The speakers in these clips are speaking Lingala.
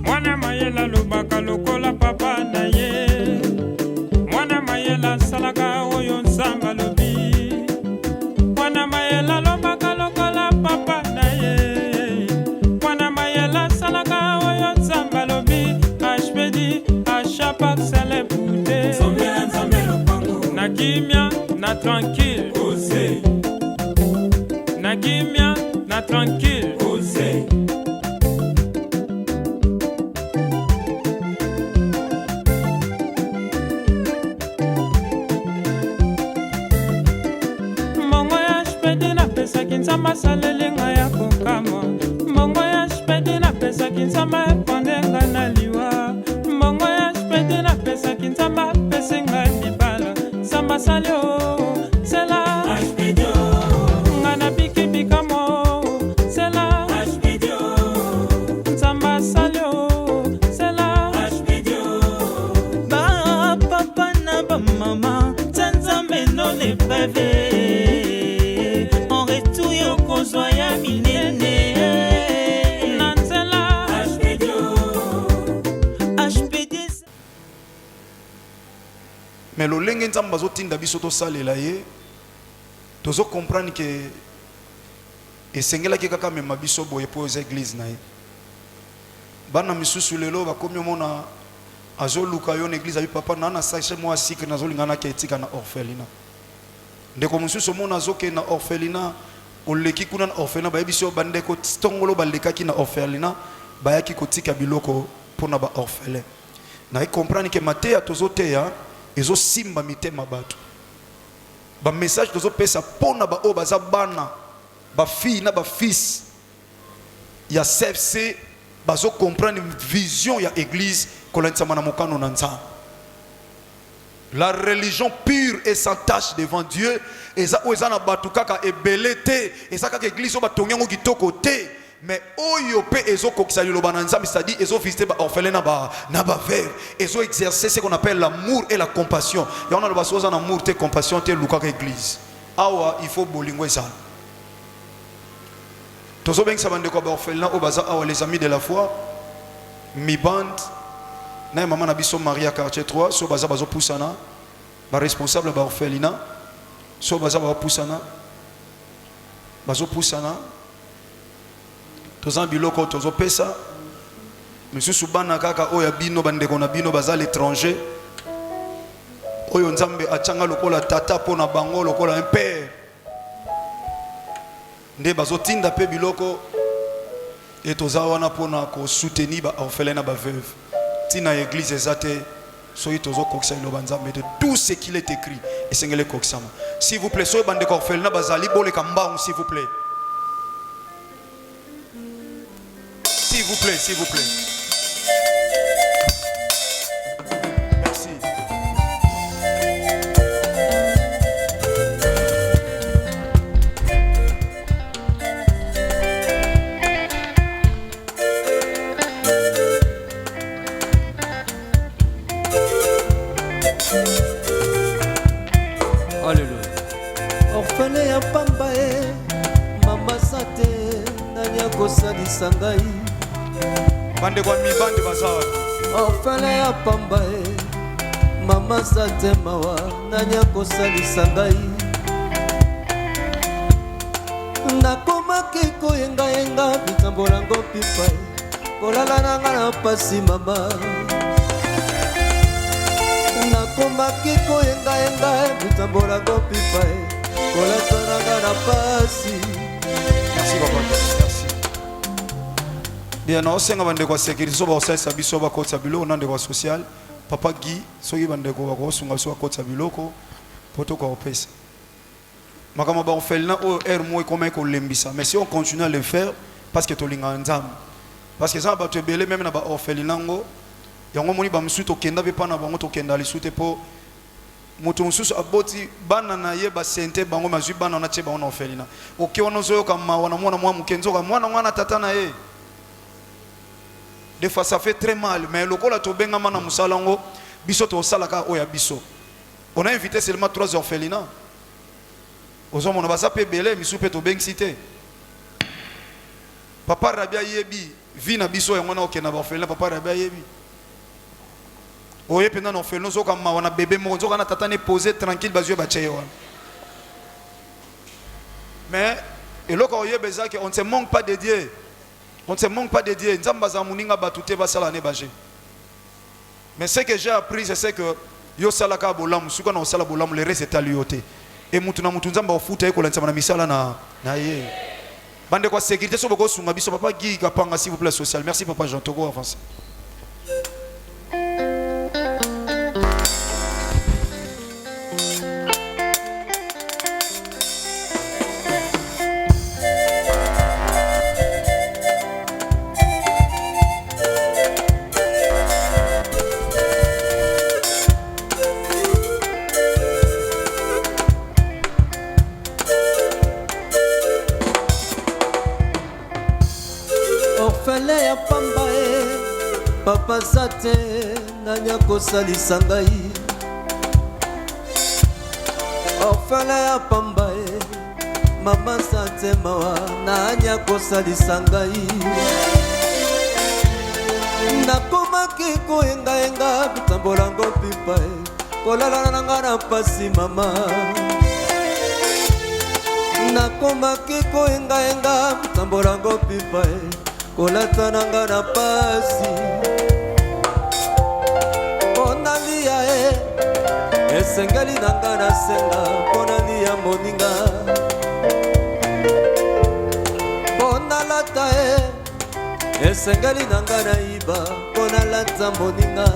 Mwana mayela lobaka lokola papa na ye. Mwana mayela salaka oyo nzamba lobi. Mwana mayela lobaka lokola papa na ye. Mwana mayela salaka oyo nzamba lobi. HPD achapak sale bouté. Zombela nzambelo pango. Na kimia na tranquille. Ose. Na kimia na tranquille. Ose. Nzamba salelenga ya kokama mbongo ya spedi na pesa kinzamba epondenga na liwa mbongo ya spedi na pesa kinzamba pesenga libala nzamba salio sela nga na biki bikamo sela nzamba salio sela ba papa na ba mama nzambe no ne pave. Mais le lenge nzamba zo tinda biso to salela ye tozo comprendre que esengela ki kaka mema biso boye po za église na ye bana misusu lelo bakomi mona azo luka yo na église abi papa na sache moi sikre nazo lingana ke etika na orphelina ndeko mususu mona azo ke na orphelina oleki kuna na orphelina ba biso bande ko stongolo balekaki na orphelina bayaki kotika biloko pona ba orphelin na comprendre que Matthieu tozo teya ezo simba mitema bato ba message tozo pesa pona ba o baza bana ba fille na ba fils ya CFC bazo comprendre vision ya église kolantama na mokano na nzambe. La religion pure et sans tache devant Dieu eza o eza na batu kaka ebelete eza kaka église o batonyango kitoko te. Mais oyo pe ezo kokisa liloba na nzambe, c'est-à-dire ezo visiter ba orphelin na ba veuve, ezo exercer ce qu'on appelle l'amour et la compassion. Il y a on a le basoza en amour te compassion te luka église. Awa il faut bolingwe ça. Tozo beng sa bande ko ba orphelin o baza awa les amis de la foi. Mi bande na maman na biso Maria quartier 3 so baza bazo pusana ba responsable ba orphelinat so baza ba pusana bazo pusana tozan biloko tozo pesa misusu bana kaka oya bino bandeko na bino baza l'étranger oyo nzambe achanga lokola tata pona bango lokola un père nde bazo tinda pe biloko et toza wana pona ko soutenir ba orphelin ba veuve tina église ezate soyi tozo kokisa iloba nzambe de tout ce qu'il est écrit et sengele kokisama s'il vous plaît soyi bandeko orphelin bazali boleka mbangu s'il vous plaît. S'il vous plaît, s'il vous plaît. Merci. Alléluia. Orphelin ya pamba e mama sate nanya kosalisa ngai Bande kwa mi bande bazar. orphelin ya pamba e mama sate mawa nanya kosalisa ngai nakomaki koyengayenga bikambo nango pipa kolala nanga na pasi mama nakomaki koyengayenga bikambo nango pipa kolata nanga na pasi. Merci papa. Merci. Bien, on sait que kwa sécurité so ba sa biso ba kotsa biloko na ndeko social papa Guy soki bandeko ba ko sunga so kotsa biloko poto ko pesa. Makama ba orphelin o mo comme ko lembisa mais si on continue à le faire parce que to linga nzambe parce que ça ba te belé même na ba orphelin ngo yango moni ba msuto kenda be pana bango to kenda lisute po moto mususu aboti bana na ye ba sente bango mazwi bana na che ba on orphelin oki ono zo kama wana mwana mwa mukenzo ka mwana tata na ye. Des fois ça fait très mal mais lokola to benga mana musalango biso to salaka oya biso on a invité seulement 3 orphelinats aux hommes on va s'appeler belé misu pe to beng cité Papa Rabia yebi, vi na biso ya mwana okena ba orphelin papa Rabia yebi. Oye pendant orphelin zo kama wana bébé mo zo kana tata ne poser tranquille bazio ba tche wana. Mais et là quand oye beza que on ne se manque pas de Dieu. On ne se manque pas de Dieu. Nzamba za muninga batute ba sala ne baje. Mais ce que j'ai appris c'est que yo sala ka bolam suka na sala bolam le reste est à lui. Et mutu na mutu nzamba ofuta eko la nzamba na misala na ye. Bande kwa sécurité so boko sunga biso papa Guy kapanga s'il vous plaît social. Merci papa Jean Togo avance. Papa sate nanya kosalisa ngai orphelin ya pamba mama sate mawa nanya kosalisa ngai nakomaki koyengayenga bitambolango pipa kolala nanga na pasi mama nakomaki koyengayenga bitambolango pipa kolata nanga na pasi esengeli nanga na senga mpona lia moninga mpona lata esengeli nanga na iba mpona lata moninga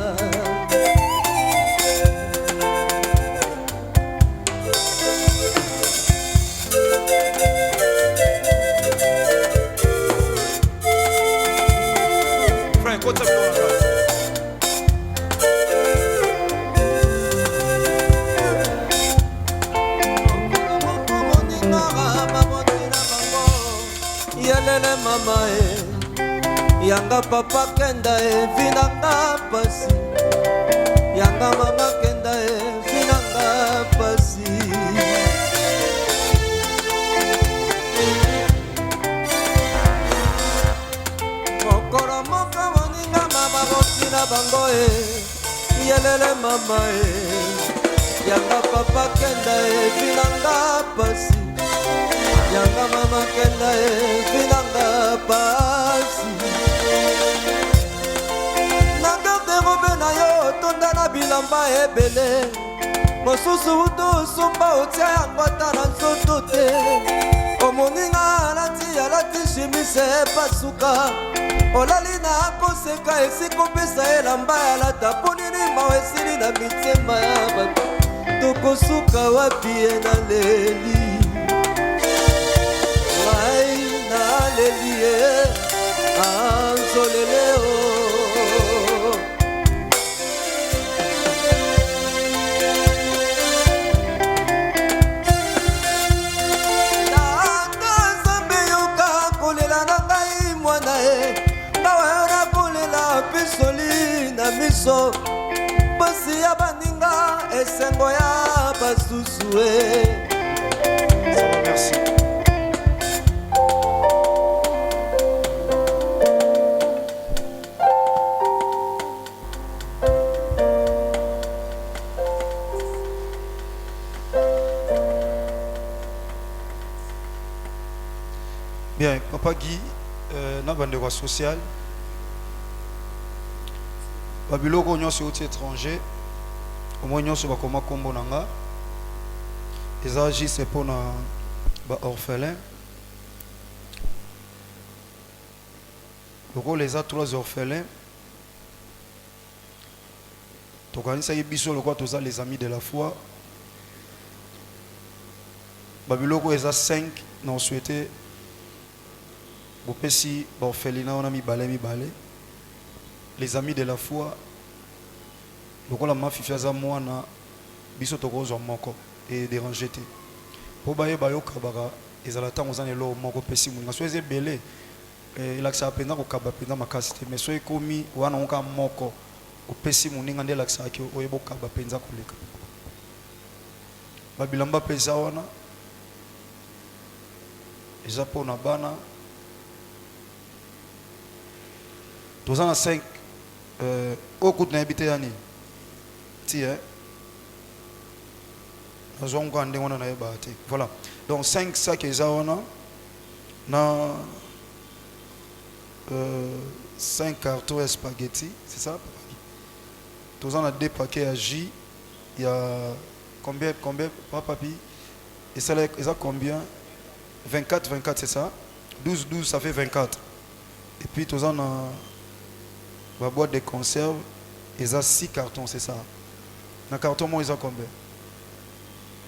mama yanga papa kenda vinanga pasi yanga mama kenda vinanga pasi mokolo moko moninga mama botina bango yelele mama yanga papa kenda vinanga pasi yanga mama kenda vinanga pasi nanga derobe na yo tonda na bilamba ebele mosusu utu sumba otia yango ata na nzoto te omoninga alati shimise pasuka olali na koseka esikopesa elamba alata ponini mawa esili na mitema ya bato tokosuka wapi ye na leli Aleluia, anzoleleo. Nanga zambe yoka kolela na ngai mwana nawe na kolela pisoli na miso pasi ya baninga esengo ya basusu Merci. Bien, Papa Guy, na bande social. Babiloko nyonso outi étranger. Au moins nyonso bakoma kombo nanga. Eza juste pour na ba orphelin. Loko les a trois orphelins. Tokanisa yebiso loko toza les amis de la foi. Babiloko eza 5 n'ont souhaité Bopesi orphelinat on a mis balé. Les amis de la foi. Donc on a ma fifiaza moana biso tokozo moko et déranger te. Po baye bayo kabara ezalata ozane lo moko pesi munga soeze belé il a ça pena ko kaba pena makasite mais soe komi wana onka moko opesi muninga ndela kisaki oyebo kaba penza kuleka. Babilamba pesa wana eza pona bana Tous en 5. Au coup de n'habiter à ni. Tiens. Voilà. Donc 5 sacs et ça on a 5 cartons de spaghetti, c'est ça? Tous en a 2 paquets à J. Il y a combien, pas papi? Et ça combien? 24, c'est ça? 12, ça fait 24. Et puis tous en a la boîte de conserve. Ils ont 6 cartons, c'est ça? Dans le carton, moi, ils ont combien?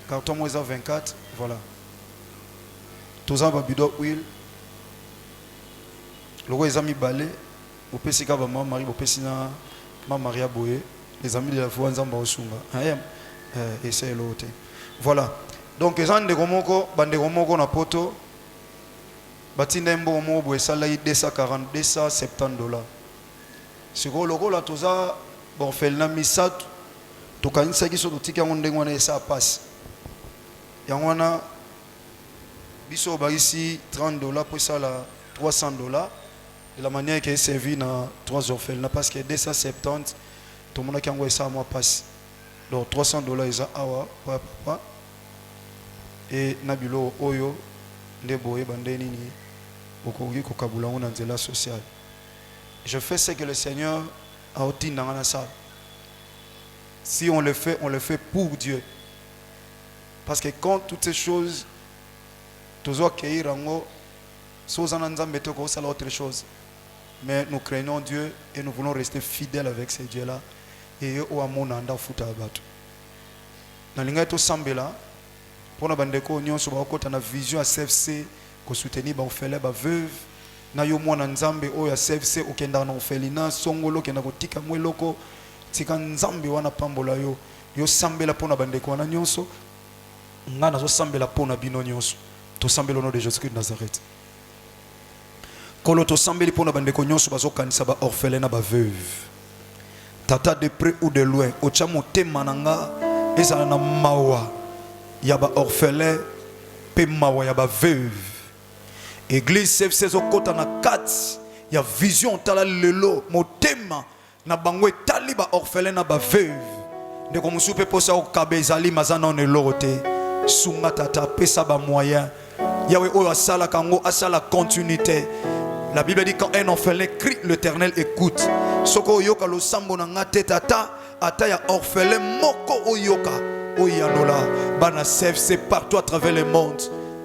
Carton, moi, ils ont 24. Voilà. Tous en a bidon huile. Le roi, ils ont mis balai. Au PC, quand maman Marie, au PC, ma Maria Boye. Les amis de la foi, ils ont mis sunga. Et c'est l'autre. Voilà. Donc, ils ont des romoko, bande romoko na poto. Batinda mbo mo boye salaire 240, 270 $. Si vous avez là, tout ça, bon, fait le misat, tout cas, ça qui sont tout qui ont ça passe. Il y a un biso ici $30 pour ça là $300. De la manière qui est servi dans 3 orphelins parce que 270, tout le monde qui a envoyé ça à moi passe. Donc $300 ils ont awa papa et nabilo oyo ndeboye bandeni ni okogi kokabula on nzela sociale. Je fais ce que le Seigneur a dit dans la salle. Si on le fait pour Dieu. Parce que quand toutes ces choses, toujours accueillir en haut, sans autre chose. Mais nous craignons Dieu et nous voulons rester fidèles avec ces dieux-là. Et eux, on a un foutu à battre. Dans l'ingénieur Sambela, pour nous bandeko union sur la vision à CFC, pour soutenir les orphelins, les veuves. Na yo mwana nzambe oyo CFC okenda na orphelinat songolo kenda kotika mweloko tika nzambe wana pambola yo sambela pona bandeko wana nyonso nga nazo sambela pona bino nyonso to sambela no de Jésus-Christ de Nazareth kolo to sambeli pona bandeko nyonso bazokanisa ba orphelin ba veuve tata de près ou de loin ocha motema nanga ezala na mawa ya ba orphelin pe mawa ya ba veuve. Église CFC okota na 4 ya vision tala lelo motema na bango etali ba orphelin na ba veuve ndeko musupe posa okabezali mazana on elorote sunga tata pesa ba moyen yawe oyo asala kango asala continuité. La Bible dit quand un orphelin crie l'Éternel écoute soko yoka lo sambo na ngate tata ata ya orphelin moko oyoka oyanola bana CFC partout à travers le monde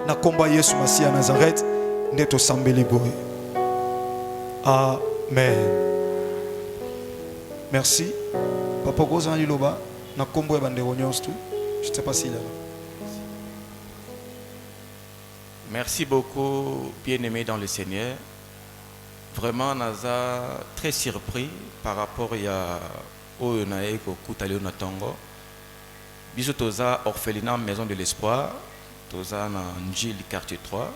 na komba Yesu Masia Nazareth. Neto sambeli boy. Amen. Merci. Papa Gozan Liloba, na kombo ya bande ronyons tout. Je ne sais pas s'il est là. Merci beaucoup, bien-aimé dans le Seigneur. Vraiment, Naza très surpris par rapport à Oyonae Koutale Natongo. Bisous Toza, orphelinat Maison de l'Espoir. Toza na Njil quartier 3.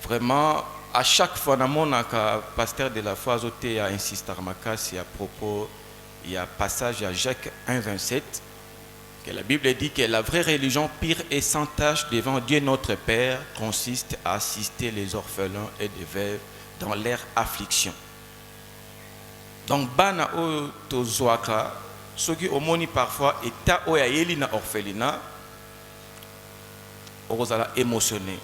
Vraiment, à chaque fois, le pasteur de la foi a insisté à propos, il y a un passage à Jacques 1,27, que la Bible dit que la vraie religion pure et sans tache devant Dieu notre Père consiste à assister les orphelins et les veuves dans leur affliction. Donc, bana o tozoaka, ceux qui ont parfois état oya yeli na orphelinat, osala émotionné.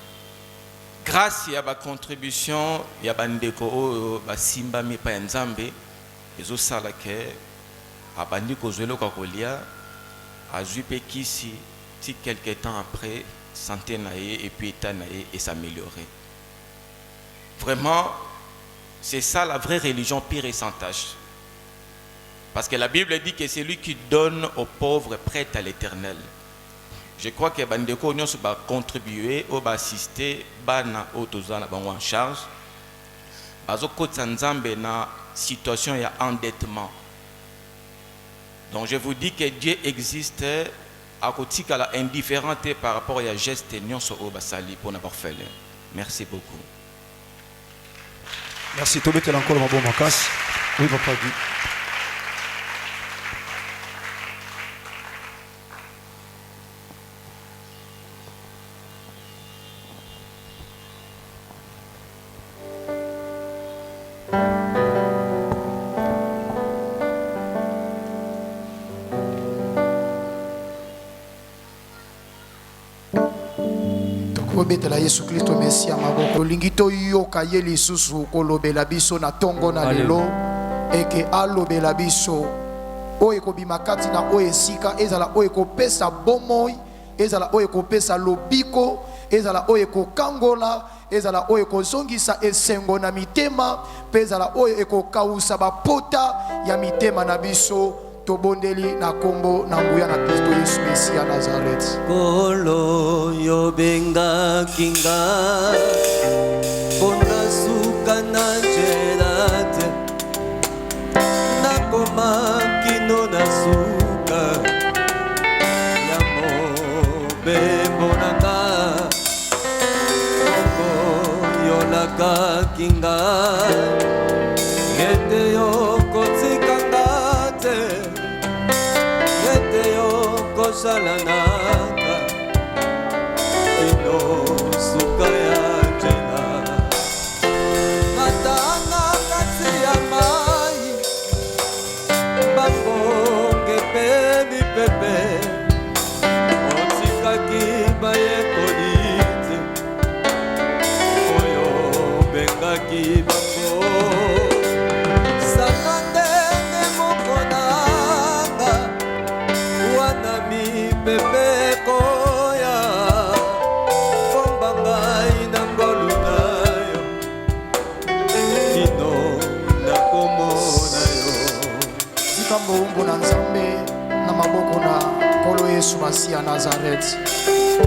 Grâce à la contribution, il y a des gens qui simba mi pa nzambe, ezo sala ke abandi ko zelo ka kolia, azupe kisi ti quelque temps après santé nae et puis état nae et s'améliorer. Vraiment, c'est ça la vraie religion pure et sans tache. Parce que la Bible dit que c'est lui qui donne aux pauvres prête à l'Éternel. Je crois que bandeko nyonso ba contribuer ou ba assister bana otozana bango en charge. Bazo kotsa nzambe na situation ya endettement. Donc je vous dis que Dieu existe à côté de la indifférente par rapport à geste nyonso o basali pour na orphelin. Merci beaucoup. Merci Tobete encore ma bon makas. Oui papa dit. tobetela Yesu Kristo Mesia maboko lingito yoka ye lisusu kolobela biso na tongo na lelo eke alobela biso oyo kobima kati na oyo esika ezala oyo kopesa bomoi ezala oyo kopesa lobiko ezala oyo kokangola ezala oyo kozongisa esengo na mitema pe ezala oyo ekokausa bapota ya mitema na biso tobondeli na kombo na nguya na Kristo Yesu Mesia Nazareth. Kolo yo benga kinga pona suka na jelate na koma kino na suka ya mo bembo nanga yo laka kinga gete yo kotikanga Salanaka ino sukaya jena matanga kati ya mai bangonge pebi pepe otikaki baye kolite oyo bengaki bango sakandenge mokonanga wanami pepe koya kombangai na ngolu nayo ino na komo nayo tika mbombo na nzambe na maboko na Kolo Yesu Mesia Nazareth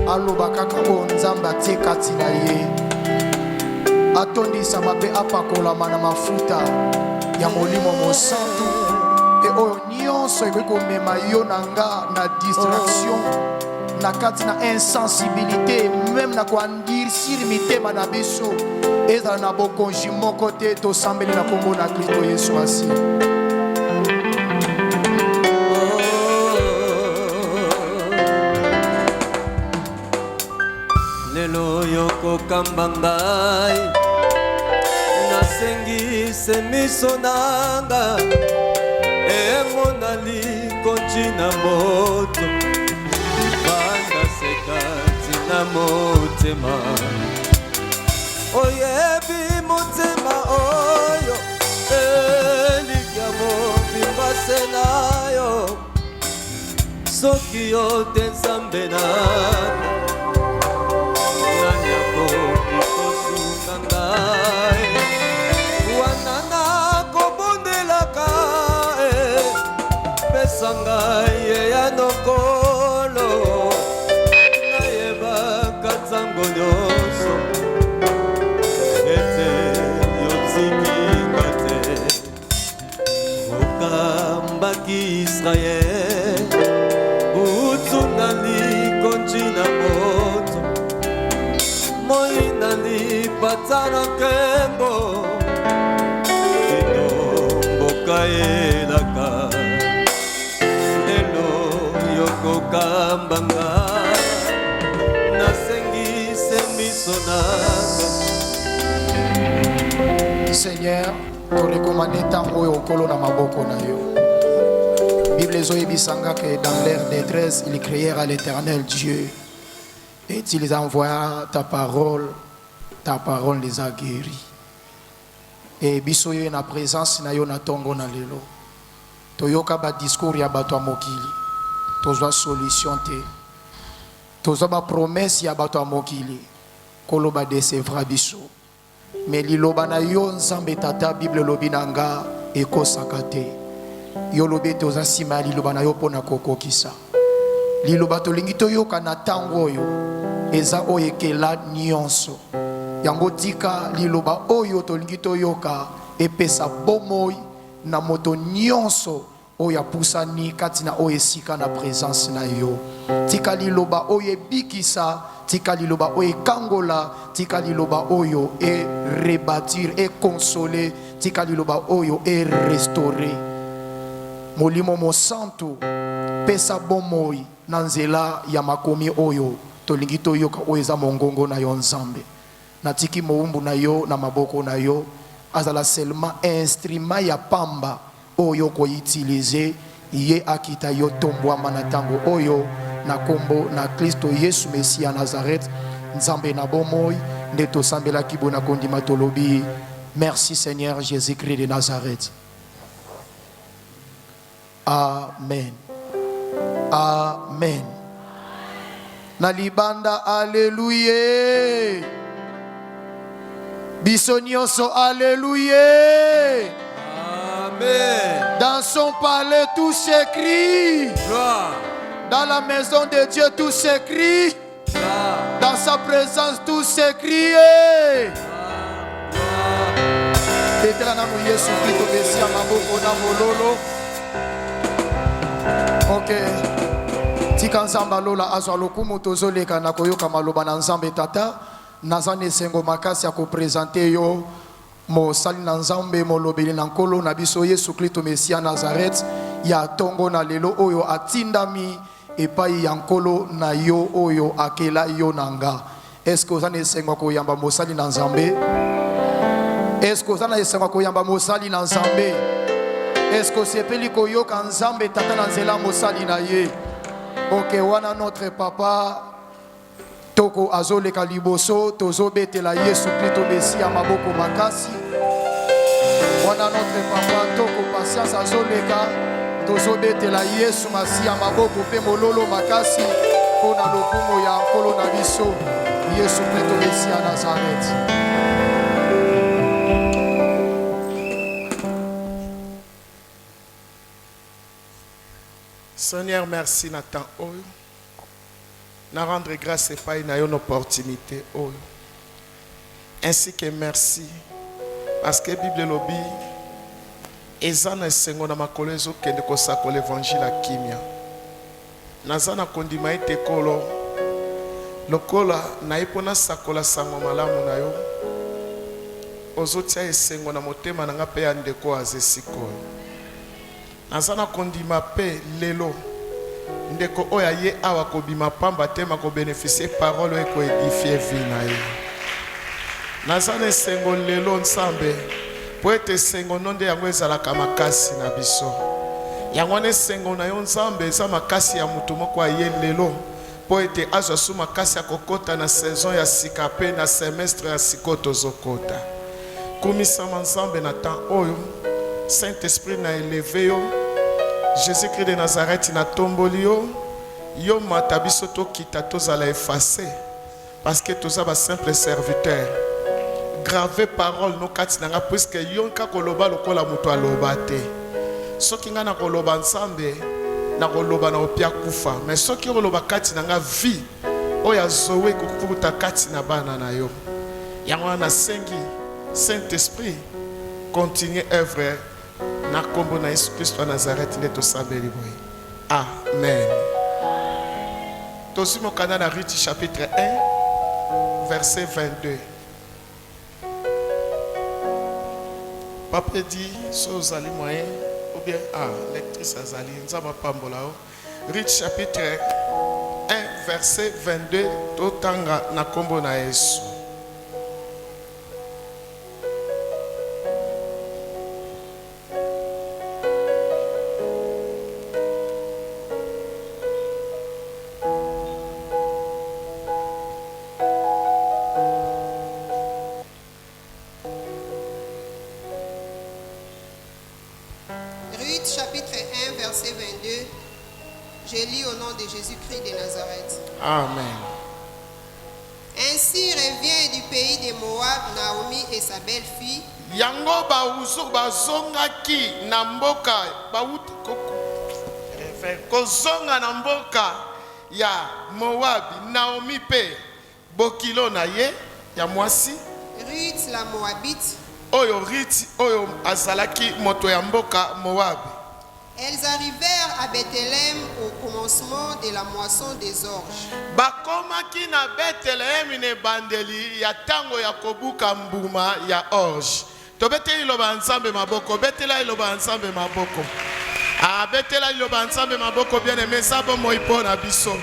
aloba kaka o nzambe atie kati na ye atondisa mabe apakolama na mafuta ya molimo mosantu e oyo nyonso ekomema yo na nga na distraction na kati na insensibilité même na koandirsir mitema na biso ezala na bokonzi moko te tosambeli na kombo na Kristo Yesu Mesia. Lelo yoko kambangai nasengise miso nanga emonali konjina moto banda sekati na motema oyebi motema oyo elikamo bimbase nayo soki yo te nzambe nanga nanyako kikosuka ngai wanana kobondelaka pesa ngai ya nokolo nayebaka ntango nyonso ete yotikinga te okambaki Israel utunali konjina moto moi nali patana kembo ino mboka elaka yoko kambanga nasengise miso nanga Seigneur torekomande ntango oyo okolo na maboko na yo. Bible ezoyebisanga que dans leur détresse ils crièrent à l'Éternel Dieu et tu les envoya ta parole les a guéris. Et biso yo na présence na yo na tongo na lelo toyoka ba discours ya bato mokili tozwa solution te tozwa ba promesse ya bato mokili koloba desevra biso mais liloba na yo nzambe tata Bible lobi nanga ekosaka te yo lobi toza nsima liloba na yo pona kokokisa liloba tolingi toyoka na tango oyo eza oyo ekela nyonso yango tika liloba oyo tolingi toyoka epesa bomoi na moto nyonso oyo apusani kati na oyo esika na présence na yo tika liloba oyo ebikisa tika liloba oyo ekangola tika liloba oyo e rebâtir e consoler tika liloba oyo e restaurer molimo mosantu pesa bomoi na nzela ya makomi oyo tolingi toyoka oyo eza mongongo na yo nzambe natiki moumbu na yo na maboko na yo azala seulement instrument ya pamba oyo ko utiliser ye akita yo tombwa manatango oyo na kombo na Kristo Yesu Mesia Nazareth nzambe na bomoi nde tosambelaki bona kondima tolobi merci Seigneur Jésus-Christ de Nazareth. Amen. Amen. Na libanda alléluia. Biso nyonso alléluia. Amen. Dans son palais tout s'écrit. Gloire. Dans la maison de Dieu tout s'écrit. Gloire. Dans sa présence tout s'écrit. Betela na Yesu Kristo besia maboko na mololo. Ok. Tika nzamba lola azwa lokumu tozoleka na koyoka maloba na nzambe tata. Nazane sengo makasi ya kopresente yo mosali na nzambe molobeli na nkolo na biso Yesu Kristo Mesia Nazareth ya tongo na lelo oyo atindami epai ya nkolo na yo oyo akela yo nanga. Est-ce que ozana esengo koyamba mosali na nzambe? Est-ce que ozana esengo koyamba mosali na nzambe? Est-ce que sepeli koyoka nzambe tata na nzela mosali na ye? Ok, wana notre papa toko azoleka liboso tozobetela Yesu Kristo Mesia maboko makasi. Wana notre papa toko patience azoleka tozobetela Yesu Mesia maboko pe mololo makasi pona lokumu ya nkolo na biso Yesu Kristo Mesia Nazareth. Seigneur, merci Nathan oyo. Na rendre grâce et pas une opportunité oyo. Ainsi que merci parce que Bible lobi ezana sengo na makolo ezo kende kosako l'évangile a kimia. Nazana kondima ete kolo lokola na ipona sakola sango malamu na yo. Ozotia esengo na motema na nga pe ya ndeko azesikoyo. Nazana kondima pe lelo ndeko oya ye awa kobima pamba tema ko bénéficier parole eko édifier vie na ye. Nazana sengo lelo nsambe po ete sengo nonde yango ezalaka makasi na biso. Yango ne sengo na yo nsambe eza makasi ya mutu moko aye lelo po ete azwa su makasi ya kokota na saison ya sika pe na semestre ya sikoto zokota. Kumisama nsambe na temps oyo Saint-Esprit na élevé yo Jésus-Christ de Nazareth na tomboli yo yo matabiso to kita tozala effacé parce que toza ba simple serviteur gravé parole no kati nanga puisque yo nka koloba lokola muto aloba te soki nga na koloba nsambe na koloba na opia kufa mais soki koloba kati nanga vie oya zowe kukuta kati na bana na yo yango na sengi Saint-Esprit continue œuvre na kombo na Yesu Kristo Nazareth nde tosambeli boye. Amen. Tosimo kana na Ruth chapitre 1 verset 22. Papa dit so zali moyen ou bien lectrice azali nzamba pambola o. Ruth chapitre 1 verset 22 totanga na kombo na Yesu. Jésus-Christ de Nazareth. Amen. Ainsi revient du pays de Moab Naomi et sa belle-fille. Yango bazongaki na mboka bauti kozonga na mboka ya Moab Naomi pe bokilo na ye ya mwasi Ruth la Moabite. Oyo Ruth oyo azalaki moto ya mboka Moab. Elles arrivèrent à Bethléem au commencement de la moisson des orges. Bakomaki na Bethléem ne bandeli ya tango ya kobuka mbuma ya orge. Tobete iloba nsambe maboko, betela iloba nsambe maboko. Betela iloba nsambe maboko bien aimé sabo moipo na biso.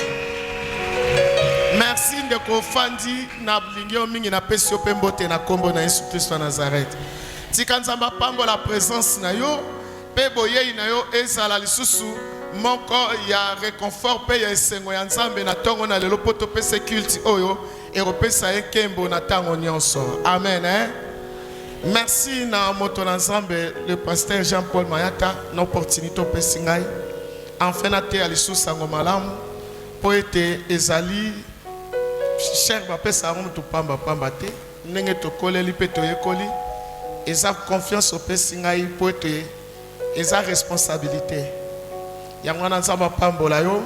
Merci ndeko fandi na blingio mingi na pesi opembote na kombo na Yesu Kristo Nazareth. Tika nzamba pambo la présence na yo. Boye na yo ezala lisusu moko ya réconfort pe ya esengo ya nzambe na tongo na lelo poto pe culte oyo et repesa ekembo na tango nyonso. Amen. Hein? Merci na moto ensemble le pasteur Jean-Paul Mayata l'opportunité pe singai. Enfin na te alisu sango malamu po ete ezali cher ba pesa ngo to pamba te ndenge to koleli pe to yekoli eza confiance au pe singai po ete eza responsabilité. Yango na nzamba pambola yo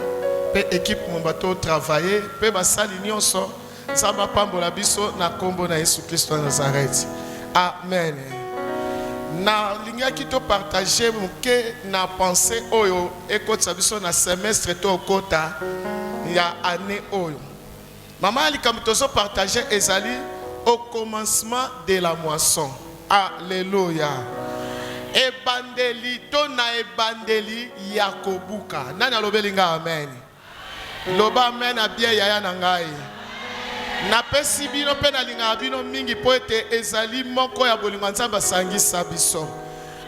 pe équipe mo bato travailler pe basali nyonso nzamba pambola biso na kombo na Yesu Kristo na Nazareth. Amen. Na lingi to partager muke na pensée oyo ekotsa biso na semestre to kota ya année oyo. Maman alikamtozo partager ezali au commencement de la moisson. Alléluia. Ebandeli to na ebandeli yakobuka. Nani alobelinga amen. Loba amen a bien yaya nangai. Na pesi bino pe na linga bino mingi po ete ezali moko ya bolingo nzamba sangisa biso.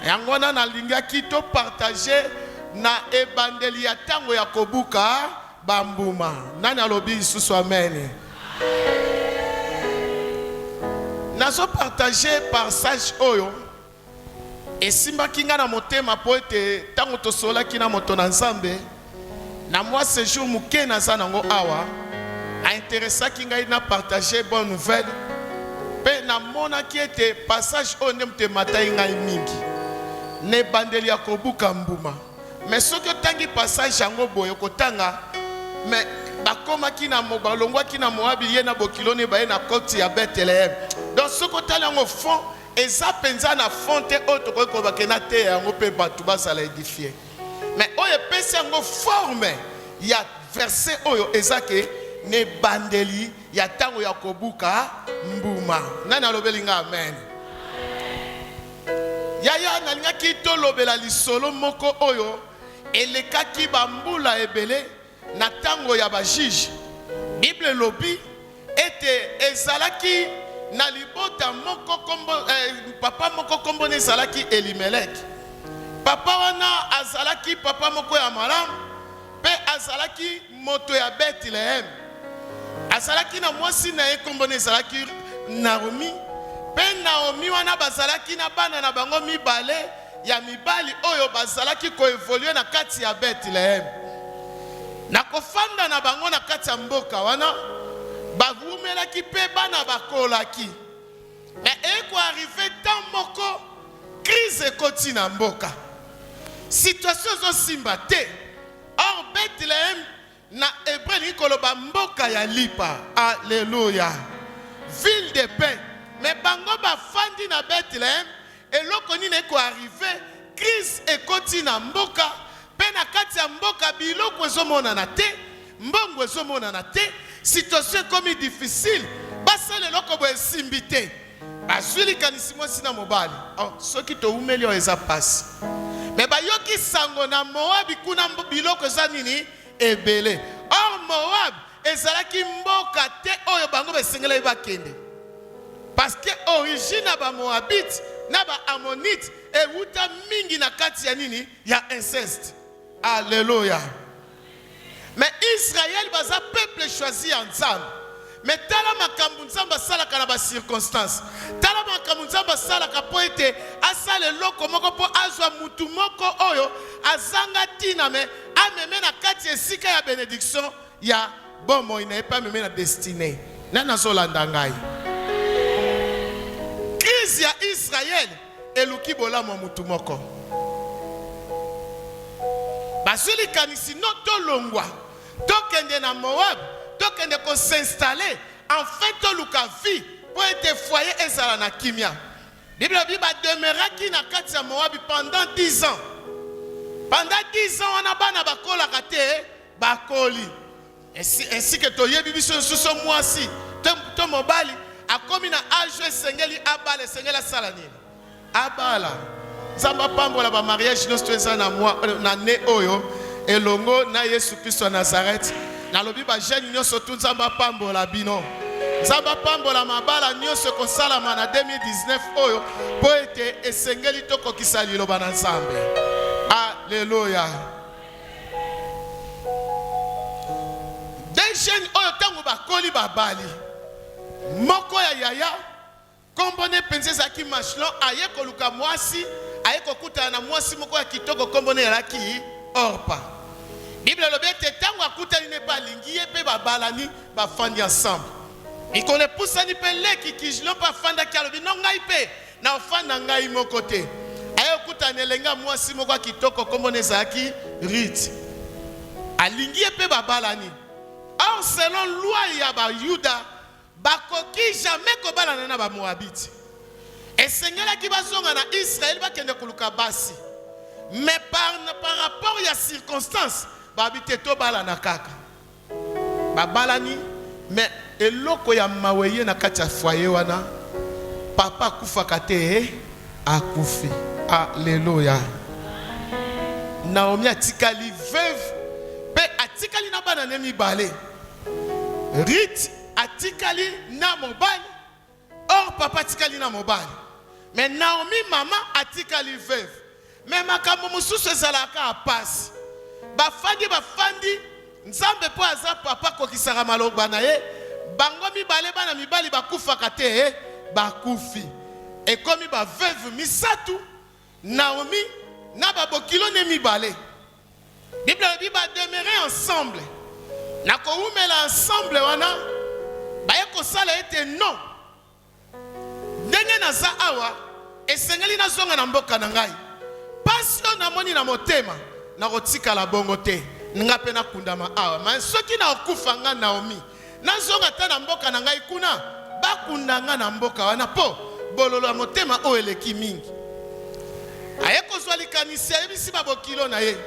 Yango na linga kito partager na ebandeli ya tango ya kobuka bambuma. Nani alobi susu amen. Nazo partager passage oyo esimba kinga na motema po ete tango tosola kina moto na nzambe na moi ce jour muke na zanango awa a intéressé kinga na partager bonne nouvelle pe na mona ki ete passage oyo nde mte matai ngai mingi ne bandeli ya kobuka mbuma mais soki otangi passage yango boyo kotanga mais bakoma kina mobalongwa kina moabi ye na bokilone baye na koti ya Bethlehem donc soki otali yango fond eza penza na fonte oyo tokoki kobakena te yango mpe bato basala édifier mais oyo epesi yango forme ya verset oyo eza ke ne bandeli ya tango ya kobuka mbuma. Nani alobelinga amen. Yaya nalingaki tolobela lisolo moko oyo elekaki bambula ebele na tango ya bajige. Bible lobi ete ezalaki na libota moko kombo papa moko kombo ne ezalaki Elimelek. Papa wana azalaki papa moko ya malamu pe azalaki moto ya Bethlehem. Azalaki na mwasi na ye kombo ne ezalaki Naomi. Pe Naomi wana bazalaki na bana na bango mibale ya mibali oyo bazalaki koevolue na kati ya Bethlehem. Na kofanda na bango na kati ya mboka wana bavumelaki pe bana bakolaki. Mais eko arrivé tant moko crise ekoti na mboka. Situation zo simba te. Or Bethlehem na hébreu ni koloba mboka ya lipa. Alléluia. Ville de paix. Mais bango ba fandi na Bethlehem eloko nini eko arrivé crise ekoti na mboka pe na kati ya mboka biloko ezomona na te mbongo ezomona na te situation comme difficile basale loko bo esimbi te bazwili kanisi mwasi na mobali soki to umeli eza pasi mais bayoki sango na Moab kuna biloko eza nini ebele. Or Moab ezalaki mboka te oyo bango besengela bakende parce que origine ba Moabite na ba Ammonite ewuta mingi na kati ya nini ya inceste. Alléluia. Mais Israël baza peuple choisi ensemble. Mais tala makambu nzamba sala kana ba circonstance. Tala makambu nzamba sala ka po ete asale loko moko po azwa mutu moko oyo azanga tina me ameme na kati esika ya bénédiction ya bomo ina pas meme na destinée. Nana zolanda ngai. Crise ya Israël eluki bolamo mutu moko. Basuli kanisi no tolongwa. Tokende na Moab, tokende ko s'installer en fait toluka vie pour être foyer ezala na kimia. Bible ba demeuraki na kati ya Moab pendant 10 ans. Pendant 10 ans on a bana bakola kate bakoli. Ainsi que toyebi biso suso mwasi to mobali akomi na âge sengeli abale sengela salanini. Abala. Zamba pambola ba mariage no stoza na moi na ne oyo elongo na Yesu Kristo Nazareth. Na lobi ba jeune nyonso tunzamba pambola bino. Zamba pambola mabala nyonso ko salama na 2019 oyo po ete esengeli toko kisali loba na Nzambe. Alléluia. Des jeunes oyo tango bakoli babali. yaya kombone penze zaki Machelon aye koluka mwasi aye kokuta na mwasi moko ya kitoko kombone yalaki Orpa. Bible lobi ete tango akutani ne pa lingi ye pe babalani bafandi ensemble. Ikone pusani pe leki Kijlon pa fanda ki alobi non ngai pe na ofanda ngai moko te. Aye okutani elenga mwasi moko ya kitoko kombone zaki Rit. Alingi ye pe babalani. Or selon loi ya ba Yuda bakoki jamais kobalana na ba Moabiti. Esengela ki bazonga na Israël bakende koluka basi. Mais par rapport à circonstances, babite to balana kaka. Babalani mais eloko ya maweye na kati ya foyer wana papa kufa kate akufi. Alléluia. Naomi atikali veuve pe atikali na bana ne mibale. Rit atikali na mobali. Or papa atikali na mobali. Mais Naomi maman atikali veuve. Mais makambo mususu ezalaka apasi. Bafandi nzambe po aza papa kokisaka maloba na ye. Bango mibale bana mibali bakufa kate bakufi. Ekomi ba veuve misatu Naomi na babokilo ne mibale. Bible dit ba demeurer ensemble. Na ko umela ensemble wana baye ko sala ete non. Ndenge na za awa esengeli na zonga na mboka na ngai. Passion na moni na motema na kotika la bongo te. Nga pe na kundama awa. Ma soki na okufa nga Naomi. Na zonga ta na mboka na ngai kuna ba kundanga na mboka wana po bololo motema o eleki mingi. Aye ko zwali kanisi ebisi babokilo na ye.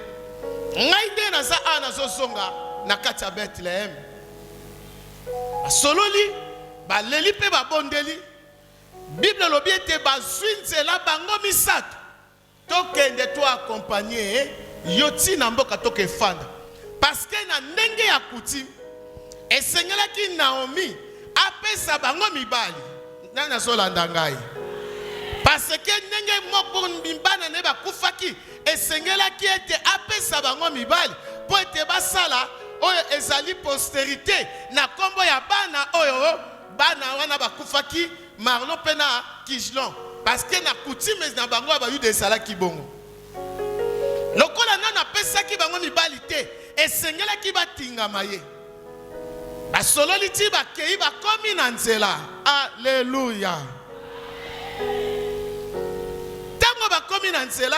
Ngai nde na za ana zozonga na kati ya Bethlehem. Sololi ba leli pe ba bondeli. Bible lobi ete ba zwinzela bango misato. Tokende to accompagner yoti na mboka toke fanda. Parce que na ndenge ya kuti esengela ki Naomi apesa bango mibali. Nana zolanda ngai. Parce que ndenge moko mbana ne bakufaki esengela ki ete apesa bango mibali po ete basala oyo ezali postérité na kombo ya bana oyo bana wana bakufaki Marlon pena Kijlon. Parce que na coutume na bango ba yu de sala ki bongo. Lokola nana pesa ki bango mibali te esengela ki batinga maye. Ba sololi ti ba kei ba komi na nzela. Alléluia. Tango ba komi na nzela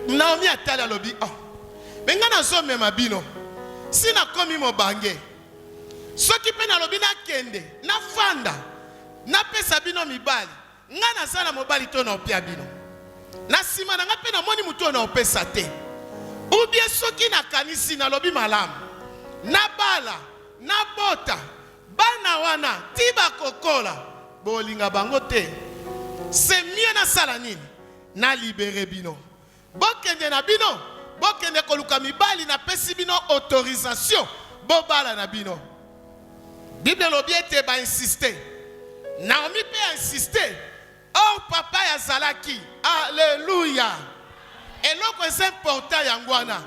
Naomi atala lobi benga na zo mema bino. Sina komi mobange. Soki pe na lobi na kende na fanda na pesa bino mibali. Nga na sana mobali to na opia bino. Na sima na nga pe na moni muto na opesa te. Ubie soki na kanisi na lobi malamu. Na bala, na bota, bana wana, tiba kokola. Bolinga bango te. C'est mieux na sala nini. Na libere bino. Bokende na bino. Bokende koluka mibali na pesi bino autorisation. Bobala na bino. Bible lobi ete ba insister. Naomi peut insister. Oh papa ya zalaki. Alléluia. Et l'autre est important yangwana.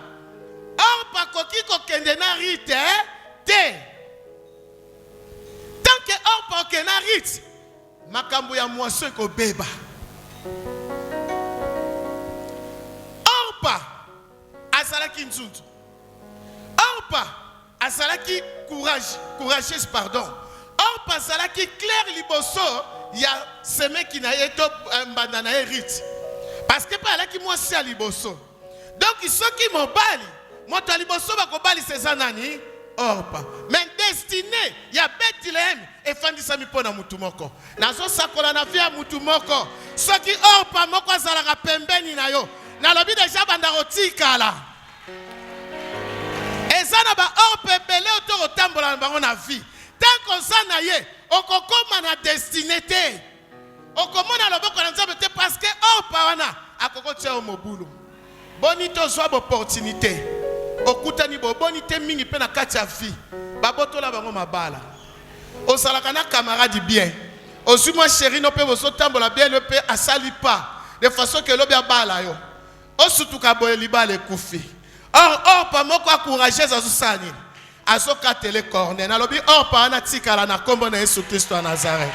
Oh papa kiko kende na rite te. Tant que oh papa kena rite. Makambo ya moisson ko beba. Orpa azalaki nzunzu. Orpa azalaki courageuse pardon. Orpa azalaki clair liboso ya seme ki na yeto mbanda na Rit. Parce que pa alaki mwasi ya liboso. Donc soki mobali moto liboso bakobali seza nani Orpa. Mais destiné ya Bethlehem efandisa mipona mutu moko. Nazo sakola na via mutu moko. Soki Orpa moko azalaka pembeni na yo. Na lobi deja banda rotikala. Ezana ba Orpa ebele oto otambola na bango na vie. Tant qu'on s'en aille, on commence na destinée. On commence na loboko na nzambe te parce que Orpa wana akoko tia o mobulu. Bonito zo opportunité. Okutani bo bonité mingi pe na kati ya vie. Babotola bango mabala. Osalaka na camarade bien. Osu moi chéri no pe boso tambola bien le pe asali pas de façon que lobi abala yo. Osutuka boye libale kufi. Or Orpa moko encourageuse azusani. Azoka tele corner na lobi Orpa na tikala na kombo na Yesu Kristo wa Nazareth.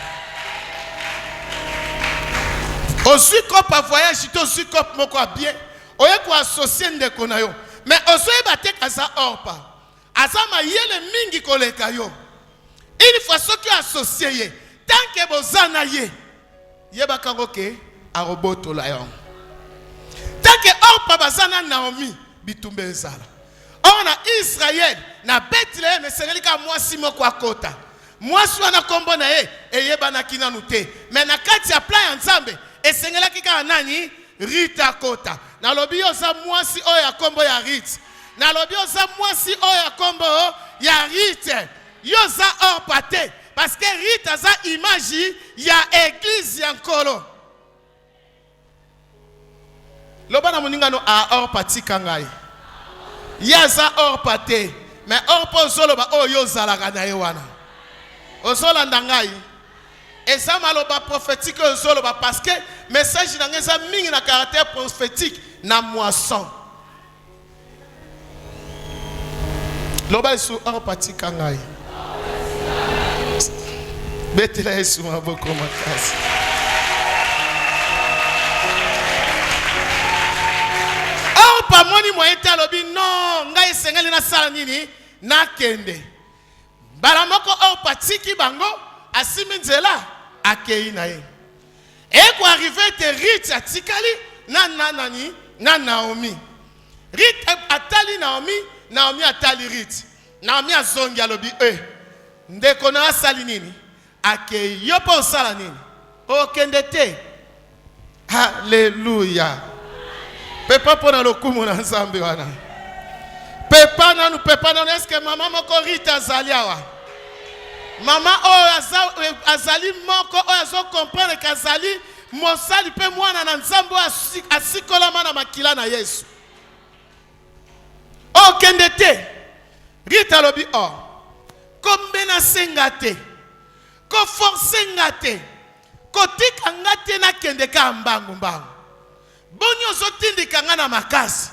Ozui cop à voyage, tu ozui cop moko bien. Oye ko associer ndeko na yo. Mais ozui bate kaza orpa. Azama yele mingi koleka yo. Une fois ce qui associé ye, tant que bozana ye, yeba kangoke aroboto la yo. Tant que orpa bazana Naomi bitumbe ezala. On a Israël na Bethlehem esengelika mwasi moko akota. Mwasi wana kombo na ye eyeba na kina nute. Mais na kati ya plan ya Nzambe esengelaki ka nani Rita kota. Na lobi yo za mwasi oya kombo ya Rit. Na lobi yo za mwasi oya kombo ya Rite. Yo za Orpa te parce que Rita za image ya église ya nkolo. Loba na moningano a Orpa tika ngai. Ya za Orpa te mais Orpa ozoloba oyo zalaka na ye wana. Ozolanda ngai. Eza maloba prophétique ozoloba parce que message na ngeza mingi na caractère prophétique na moisson. Loba isu Orpa tika ngai. Betela Yesu maboko makasi. Orpa moni moyeta lobi non ngai sengeli na sala nini na kende. Balamoko Orpa tiki bango asimi nzela akei na ye. Et ko arrivé te Rit atikali na nani na Naomi. Rit atali Naomi, Naomi atali Rit. Naomi azongi alobi ndeko na asali nini? Akei yopo sala nini? Okende te. Hallelujah. Pepa pona lokumu na Nzambe wana. Pepa nanu eske mama moko Rita azaliawa. Mama azali moko azo comprendre kazali mosali pe mwana na Nzambe asikola mana makila na Yesu. Okende te. Rita lobi kombe na sengate. Ko force ngate. Ko tika ngate na kende ka mbangu. Boni ozotindika nga na makasi.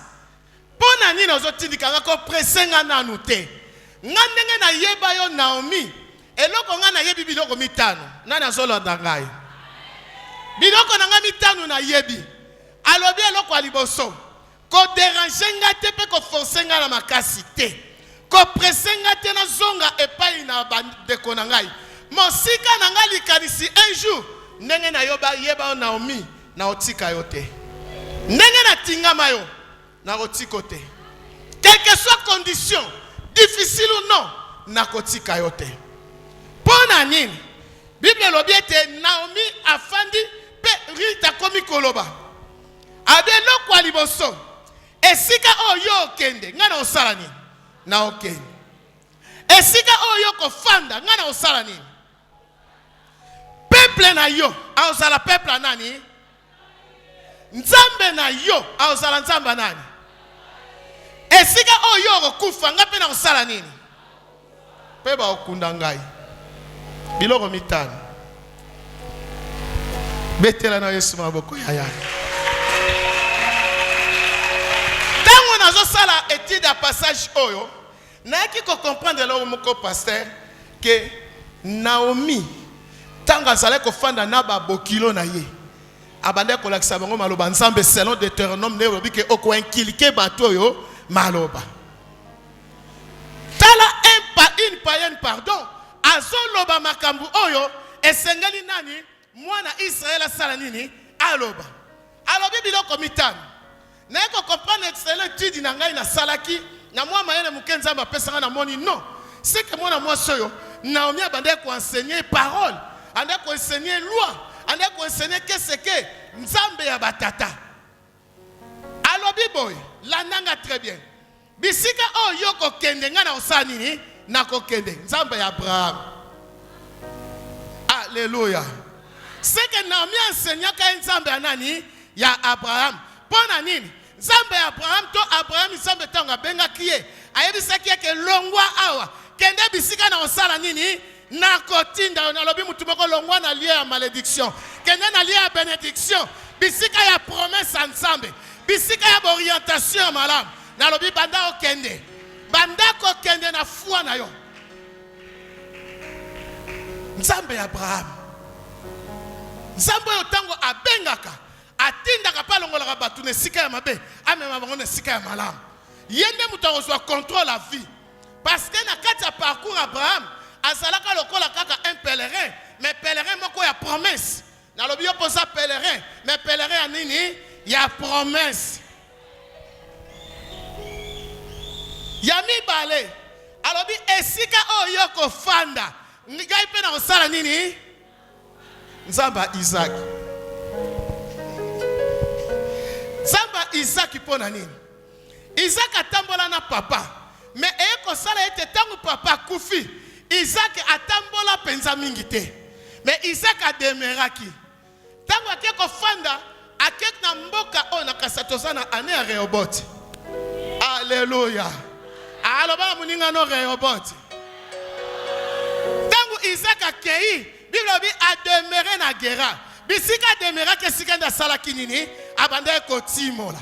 Pona nini ozotindika nga ko presenga nanu te. Nga ndenge na yeba yo Naomi. Eloko nga na yebi biloko mitano. Nani azolonda ngai. Biloko na nga mitano na yebi. Alobi eloko aliboso. Ko déranger ngate pe ko force nga na makasi te. Ko presenga te na zonga epai na bandeko na ngai. Mosika na ngai likanisi un jour. Ndenge na yeba yo Naomi na otika yo te. Ndenge na tingama yo na otiko te. Quelle que soit condition, difficile ou non, na kotika yo te. Pona nini? Bible lobi ete Naomi afandi pe Rita komi koloba. Ade lokwa liboso. Esika oyo okende, nga na osala nini? Na okende. Esika oyo kofanda, nga na osala nini? Peuple na yo, aozala peuple nani? Nzambe na yo, aozala nzamba nani? Esika oyo okufa, nga pe na osala nini? Peba okunda ngai. Biloko mitano. Betela na Yesu maboko ya. Tango nazo sala étude à passage oyo, na ki ko comprendre lo moko pasteur que Naomi tango azale ko fanda na ba bokilo na ye. Abande ko lakisa bango maloba Nzambe selon Deutéronome ne lobi ke oko inkilike bato yo maloba. Tala une païenne pardon. Azoloba makambu oyo esengeli nani mwana Israël asala nini aloba. Alobi biloko mitano. Na eko comprendre excellent étude na ngai na salaki na mwa mayele mukenza ba pesanga na moni non. C'est que mwana mwa soyo Naomi abande ko enseigner parole, ande ko enseigner loi, ande ko enseigner qu'est-ce que Nzambe ya batata. Alobi boy, la nanga très bien. Bisika oyo ko kende nga na osala nini na ko kende Nzambe ya Abraham. Alléluia. C'est que Naomi enseignait ka Nzambe ya nani ya Abraham. Pona nini? Nzambe ya Abraham to Abraham Nzambe tanga benga kiye. Ayebisaki ke longwa awa. Kende bisika na osala nini? Na kotinda na lobi mutu moko longwa na lié ya malédiction. Kende na lié ya bénédiction. Bisika ya promesse à Nzambe. Bisika ya orientation malam. Na lobi banda okende. Banda ko kende na foi na yo. Nzambe ya Abraham. Nzambe oyo tango abengaka atindaka pa longolaka bato na sika ya mabe amema bango na sika ya malamu. Yende mutu akozwa contrôle la vie. Parce que na kati ya parcours Abraham azalaka lokola kaka un pèlerin, mais pèlerin moko ya promesse. Na lobi oposa pèlerin, mais pèlerin ya nini? Ya promesse. Ya mibale alobi esika oyo kofanda ngai pe na kosala nini? Nzamba Isaac. Nzamba Isaac pona nini? Isaac atambola na papa, mais eko sala ete tangu papa kufi Isaac atambola penza mingi te, mais Isaac ademeraki tangu akeko fanda akek na mboka o na kasatoza na ane ya Rehoboth. Alléluia. Aloba muninga no Rehoboth. Tangu Isaac akei Bible bi ademere na Gera. Bisika ademera ke sika nda sala kinini abanda ko timola.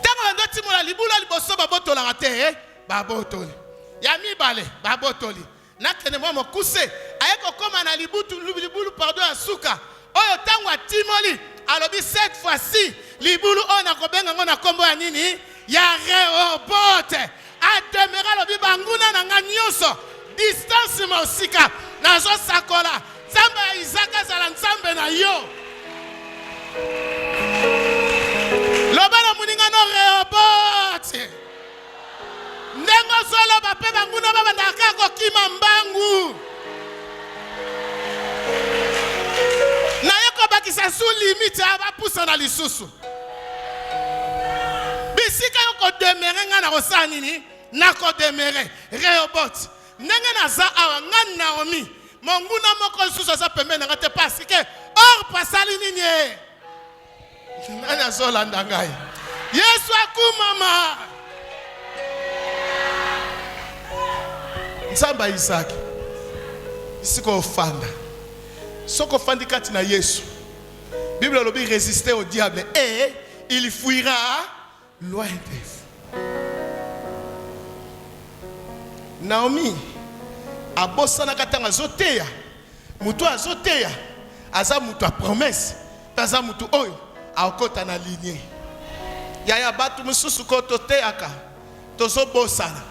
Tangu ndo timola libula liboso babotola te babotoli. Ya mibale babotoli. Nakene mwa mokuse ayeko koma na libulu pardon asuka. Oyo tangu atimoli alobi cette fois-ci libulu ona kobenga ngona kombo ya nini? Ya Rehoboth. Ademera lobi banguna na nganyoso. Distance mosika nazo sakola. Nzamba Isaac azala nzambe na yo. Lobana muninga no Rehoboth. Ndengo solo bape banguna babandaka ko kima mbangu. Na yeko bakisa su limite abapusa na lisusu. Bisika yoko demere nga na kosala nini? Na ko demere Rehoboth. Nenge na za awa nga Naomi. Monguna moko lisusu sa pembeni nga te parce que or pasali nini? Nani azolanda ngai? Yesu akumama. Nzamba Isaac. Isiko ofanda. Soko fandi kati na Yesu. Bible lobi résister au diable et il fuira loin de vous. Naomi abosana katanga zoteya. Mutu azoteya. Aza mutu a promesse. Aza mutu oyo akota na lignée. Yaya batu mususu ko toteyaka. Tozo bosana.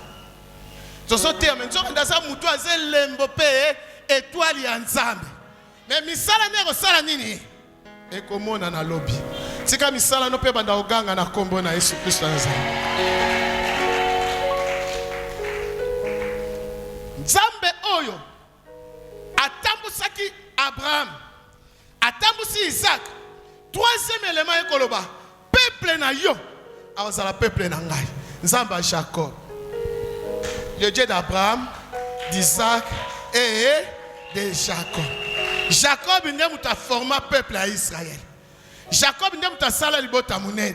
Tozo teya menzo ndaza mutu azelembo pe étoile ya Nzambe. Mais misala neko sala nini? Ekomona na lobby. Sika misala no pe banda oganga na kombo na Yesu Kristo Nzambe. Nzambe oyo atambusaki Abraham, atambusi Isaac. Troisième élément ekoloba, peuple na yo, azala peuple na ngai. Nzamba Jacob. Le Dieu d'Abraham, d'Isaac et de Jacob. Jacob n'est pas formé peuple à Israël. Jacob n'est pas sala libota munene.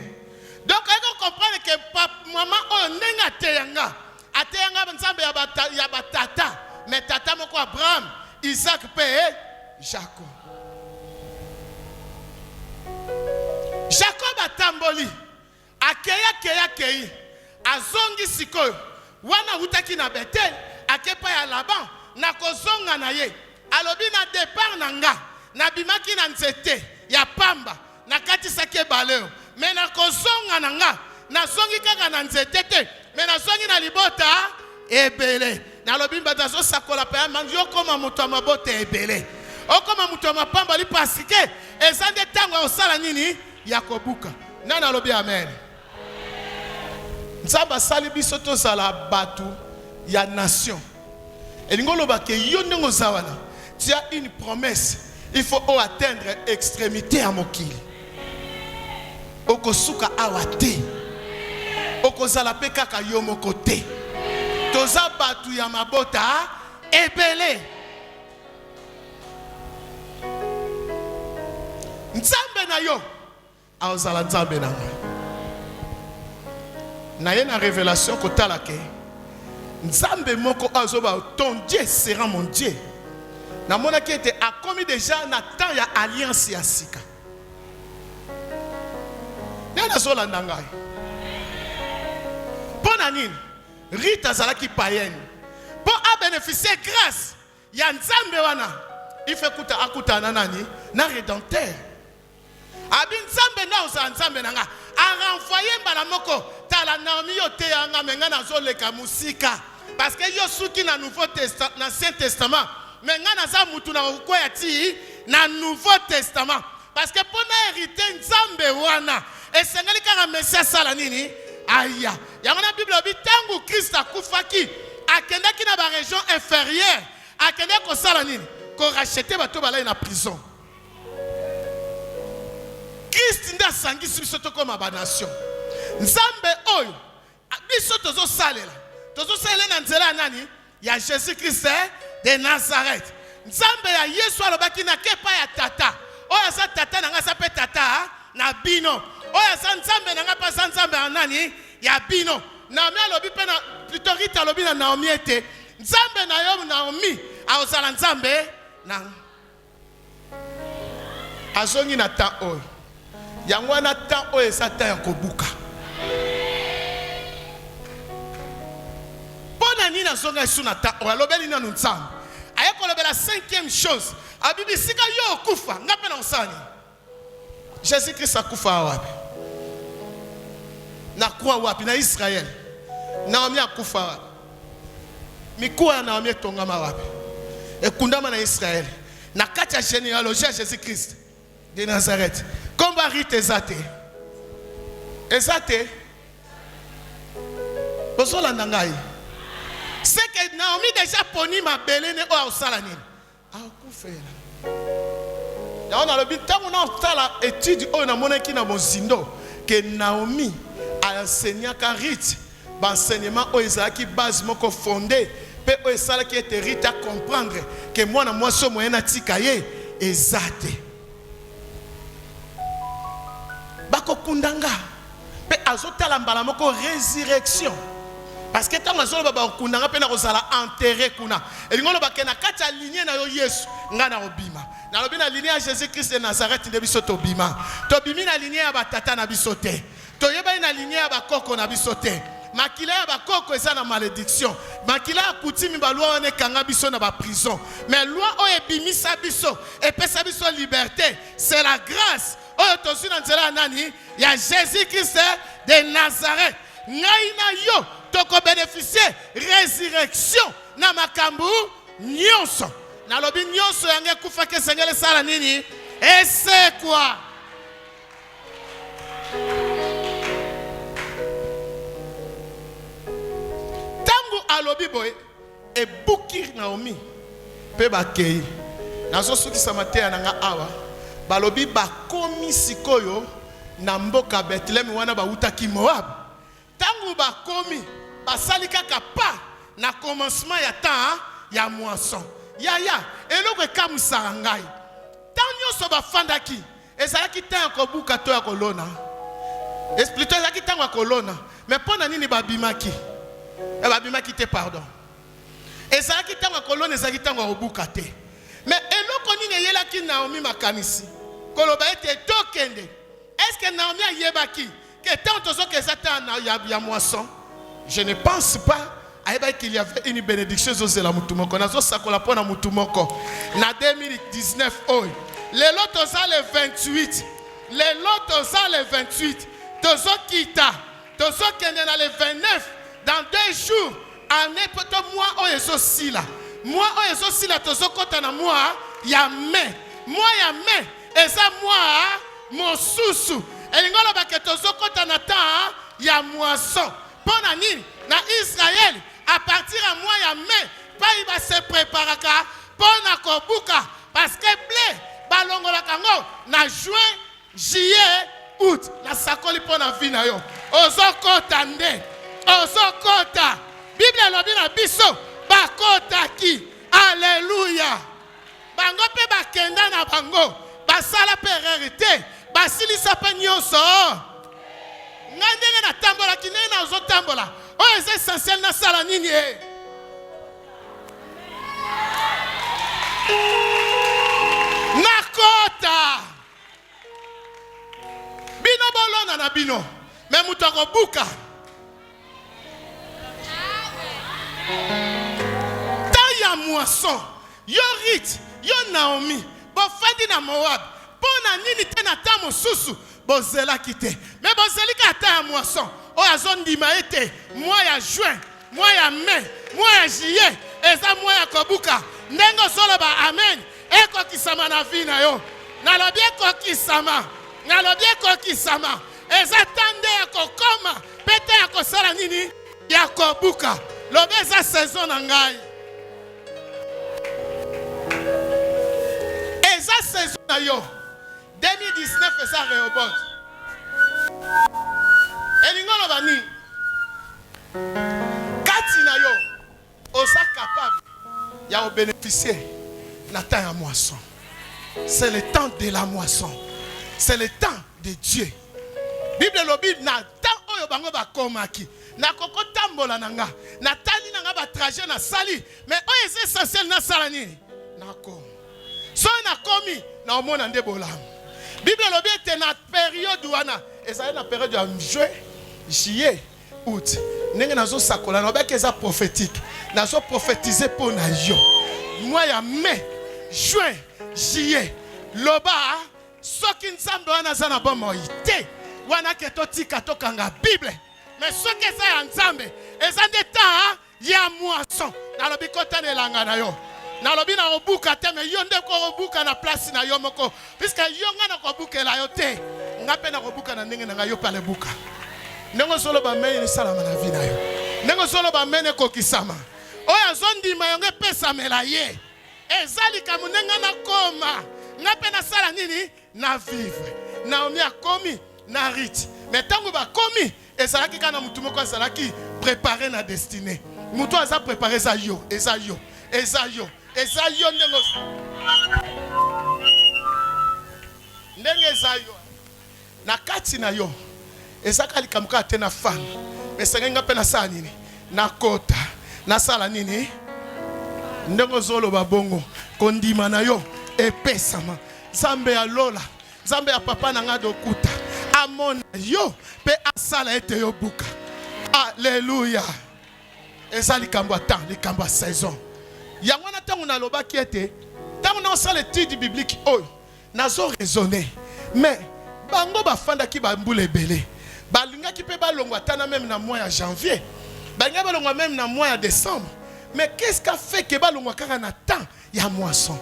Donc il faut comprendre que maman on n'est ateyanga. Ateyanga nzambe ya batata. Mais tata moko Abraham, Isaac et Jacob. Jacob atamboli. Akeya. Azongi sikoyo. Wana utaki na Betel. Akepa ya Laban. Na kozonga na ye. Alobi na départ nanga na bimaki na nzete ya pamba na kati sake baleo me na kozonga nanga na songi kaka na nzete te me na songi na libota ebele na lobi mbata zo sakola pa manzi okoma mutu ya mabota ebele okoma mutu ya mapamba li pasike ezande tango osala nini ya kobuka nana lobi amen. Nzamba sali biso tozala batu ya nation elingo ba ke yo ndongo zawana. Tu as une promesse. Il faut atteindre extrémité à mokili. Okosuka awate. Okozala pe kaka yo mokote. Toza batu ya mabota ebele. Nzambe na yo. Aozala nzambe na nga. Na ye na révélation kotala ke. Nzambe moko azoba ton Dieu sera mon Dieu. Na mona qui était a commis déjà na temps ya alliance ya sika. Nana zola ndangai. Pona nini? Rita zalaki païenne. Pour a bénéficier grâce ya Nzambe wana. il fait akuta nani na rédempteur. Abi nzambe na oza nzambe nanga a renvoyé mbala moko tala Naomi yo te anga menga na zoleka musika parce que yo suki na Nouveau Testament na Ancien Testament menga na za mutu na koya ti na Nouveau Testament parce que pona hériter nzambe wana esengeli kaka Messia sala nini aya yango na Bible obi tangu Christ akufaki akendaki na ba région inférieure akende ko sala nini ko racheter bato balai na prison. Christ nda sangi biso tokoma ba nation. Nzambe oyo biso tozo salela na nzela nani ya Jésus Christ de Nazareth. Nzambe ya Yesu alobaki na kepa ya tata. Oyo sa tata na nga sa pe tata na bino. Oyo sa nzambe na nga pa sa nzambe ya nani ya bino. Naomi alobi pe na plutôt Rita alobi na Naomi ete nzambe na yo Naomi aozala nzambe na azongi na ta oyo. Yango na ta oyo esa ta ya kobuka. Pona nini azonga esu na ta oyo alobeli na nzambe. Ayeko lobela 5e chose. Abibi sika yo kufa ngape na osani. Jésus Christ akufa wapi? Na croix wapi na Israël. Naomi akufa wapi? Mikuwa Naomi tongama wapi? Ekundama na Israël. Na kati ya généalogie Jésus Christ de Nazareth. Komba rite ezate. Ezate. Bozola nangai. C'est que Naomi déjà poni ma belene o osala nini. Akufela. Ya on a le bitango na osala étude o na monaki na mozindo que Naomi a enseigné ka rite. Ba enseignement o ezaki base moko fondé pe o esala ki ete rite à comprendre que moi na moi so moyena tikaye ezate. Bako kundanga pe azotala mbala moko résurrection parce que tant azolo baba kundanga pe na kozala enterré kuna elingolo bakena kati ya lignée na yo Yesu ngana obima na lobi na lignée ya Jésus Christ de Nazareth nde biso tobima tobimi na lignée ya batata na biso te toyeba na lignée ya bakoko na biso te makila ya bakoko eza na malédiction makila ya kutimi ba loi wana kanga biso na ba prison mais loi o ebimisa biso epesa biso liberté c'est la grâce. Oh, tosi na nzela nani ya Jésus Christ de Nazareth. Ngai na yo toko bénéficier résurrection na makambu nyonso. Na lobi nyonso yange kufa ke sengele sala nini? Et c'est quoi? Tangu alobi boy e bukir Naomi pe bakei. Nazo suki samatea nanga awa. Balobi bakomi sikoyo na mboka Bethlehem wana bautaki Moab. Tangu bakomi basali kaka pa na commencement ya temps ya moisson. Ya eloko ekamusaka ngai. Tango so bafandaki ezalaki temps ko buka to ya kolona. Expliquer ezalaki temps ya kolona. Mais pona nini babimaki? Babimaki te pardon. Ezalaki temps ya kolona ezalaki temps ya obuka te. Mais eloko nini yelaki Naomi makanisi koloba ete tokende. Est-ce que Naomi a yebaki que tant tozo que ça ya moisson? Je ne pense pas qu'il y avait une bénédiction de la mutumoko. Nazo sakola pona mutumoko. Na 2019 oi. Les lots ça le 28. Les lots ça le 28. Tozo kita. Tozo kende na le 29 dans 2 jours. Année poto moi o yeso sila. Moi o yeso sila tozo kota na moi ya mai. Moi ya mai. Et ça moi mon sousou. Elingolo bake tozo kota na ta ya moisson. Pona nini na Israël à partir à moi ya mai pas il va se préparer pona kobuka parce que blé balongola kango na juin juillet août la sakoli pona vina yo ozokota nde ozokota Bible lobi na biso bakota ki alléluia bango pe bakenda na bango basala pererité basilisa pe nyonso ngandenge na tambola kinene na ozotambola oyo eza essentiel na sala nini nakota bino bolona na bino me mutu akobuka ta ya moisson yo Rit, yo Naomi, bofandi na Moab, pona nini te na ta mosusu, bozela kite. Mais bozelika ata ya moisson, o azondima ete, mois ya juin, mois ya mai, mois ya juillet, eza mois ya kobuka. Ndengo solo ba amen, eko kisama na vi na yo. Nalobi eko kisama, nalobi eko kisama. Eza tande ya kokoma, pete ya kosala nini, ya kobuka. Lobe eza saison na ngai. Eza saison na yo. 2019 eza Rehoboth. Elingolo bani. Kati na yo. Osa capable. Ya bénéficier. Na temps ya moisson. C'est le temps de la moisson. C'est le temps de Dieu. Bible lobi na temps oyo bango bakomaki. Na koko tambola nanga. Na tali nanga ba trajet na sali. Mais oyo c'est essentiel na sala nini? Na kom. So na komi na omona nde bolam. Bible lobi ete na période wana. Eza na période ya juin, juillet, août. Nenge nazo sakola na obeke eza prophétique. Nazo prophétiser pour na yo. Mois ya mai, juin, juillet. Loba soki nzambe wana za na bomo ite. Wana ke totika tokanga Bible. Mais soki eza ya nzambe, eza nde temps ya moisson. Nalobi kotana elanga na yo. Nalobi na obuka te, mais yo nde ko obuka na place na yo moko. Puisque yo nga na kobuka la yo te. Nga pe na kobuka na ndenge na yo pale buka. Nengo solo ba mene ni salama na vi na yo. Nengo solo ba mene kokisama. Oya zondima yo nge pesa mela ye. Ezali kamunenga na koma. Nga pe na sala nini? Na vivre. Naomi a komi na Rit. Mais tango ba komi, ezalaki kana mutu moko azalaki préparer na destinée. Mutu aza préparer za yo, eza yo, eza yo, eza yo ndengo. Ndenge eza yo. Na kati na yo. Ezaka likamuka te na femme. Mais sengenga pe na sala nini? Na kota. Na sala nini? Ndengo zolo babongo. Kondima na yo epesama. Zambe ya lola. Zambe ya papa na nga dokuta. Amona yo pe asala ete yo buka. Alléluia. Eza likambo ata, likambo saison. Yango na tango na lobaki ete, tango na osala étude biblique oyo, nazo raisonner. Mais bango bafanda ki ba mbule belé. Balinga ki pe balongwa tana même na mois ya janvier. Balinga balongwa même na mois ya décembre. Mais qu'est-ce qu'a fait que balongwa kaka na temps ya moisson?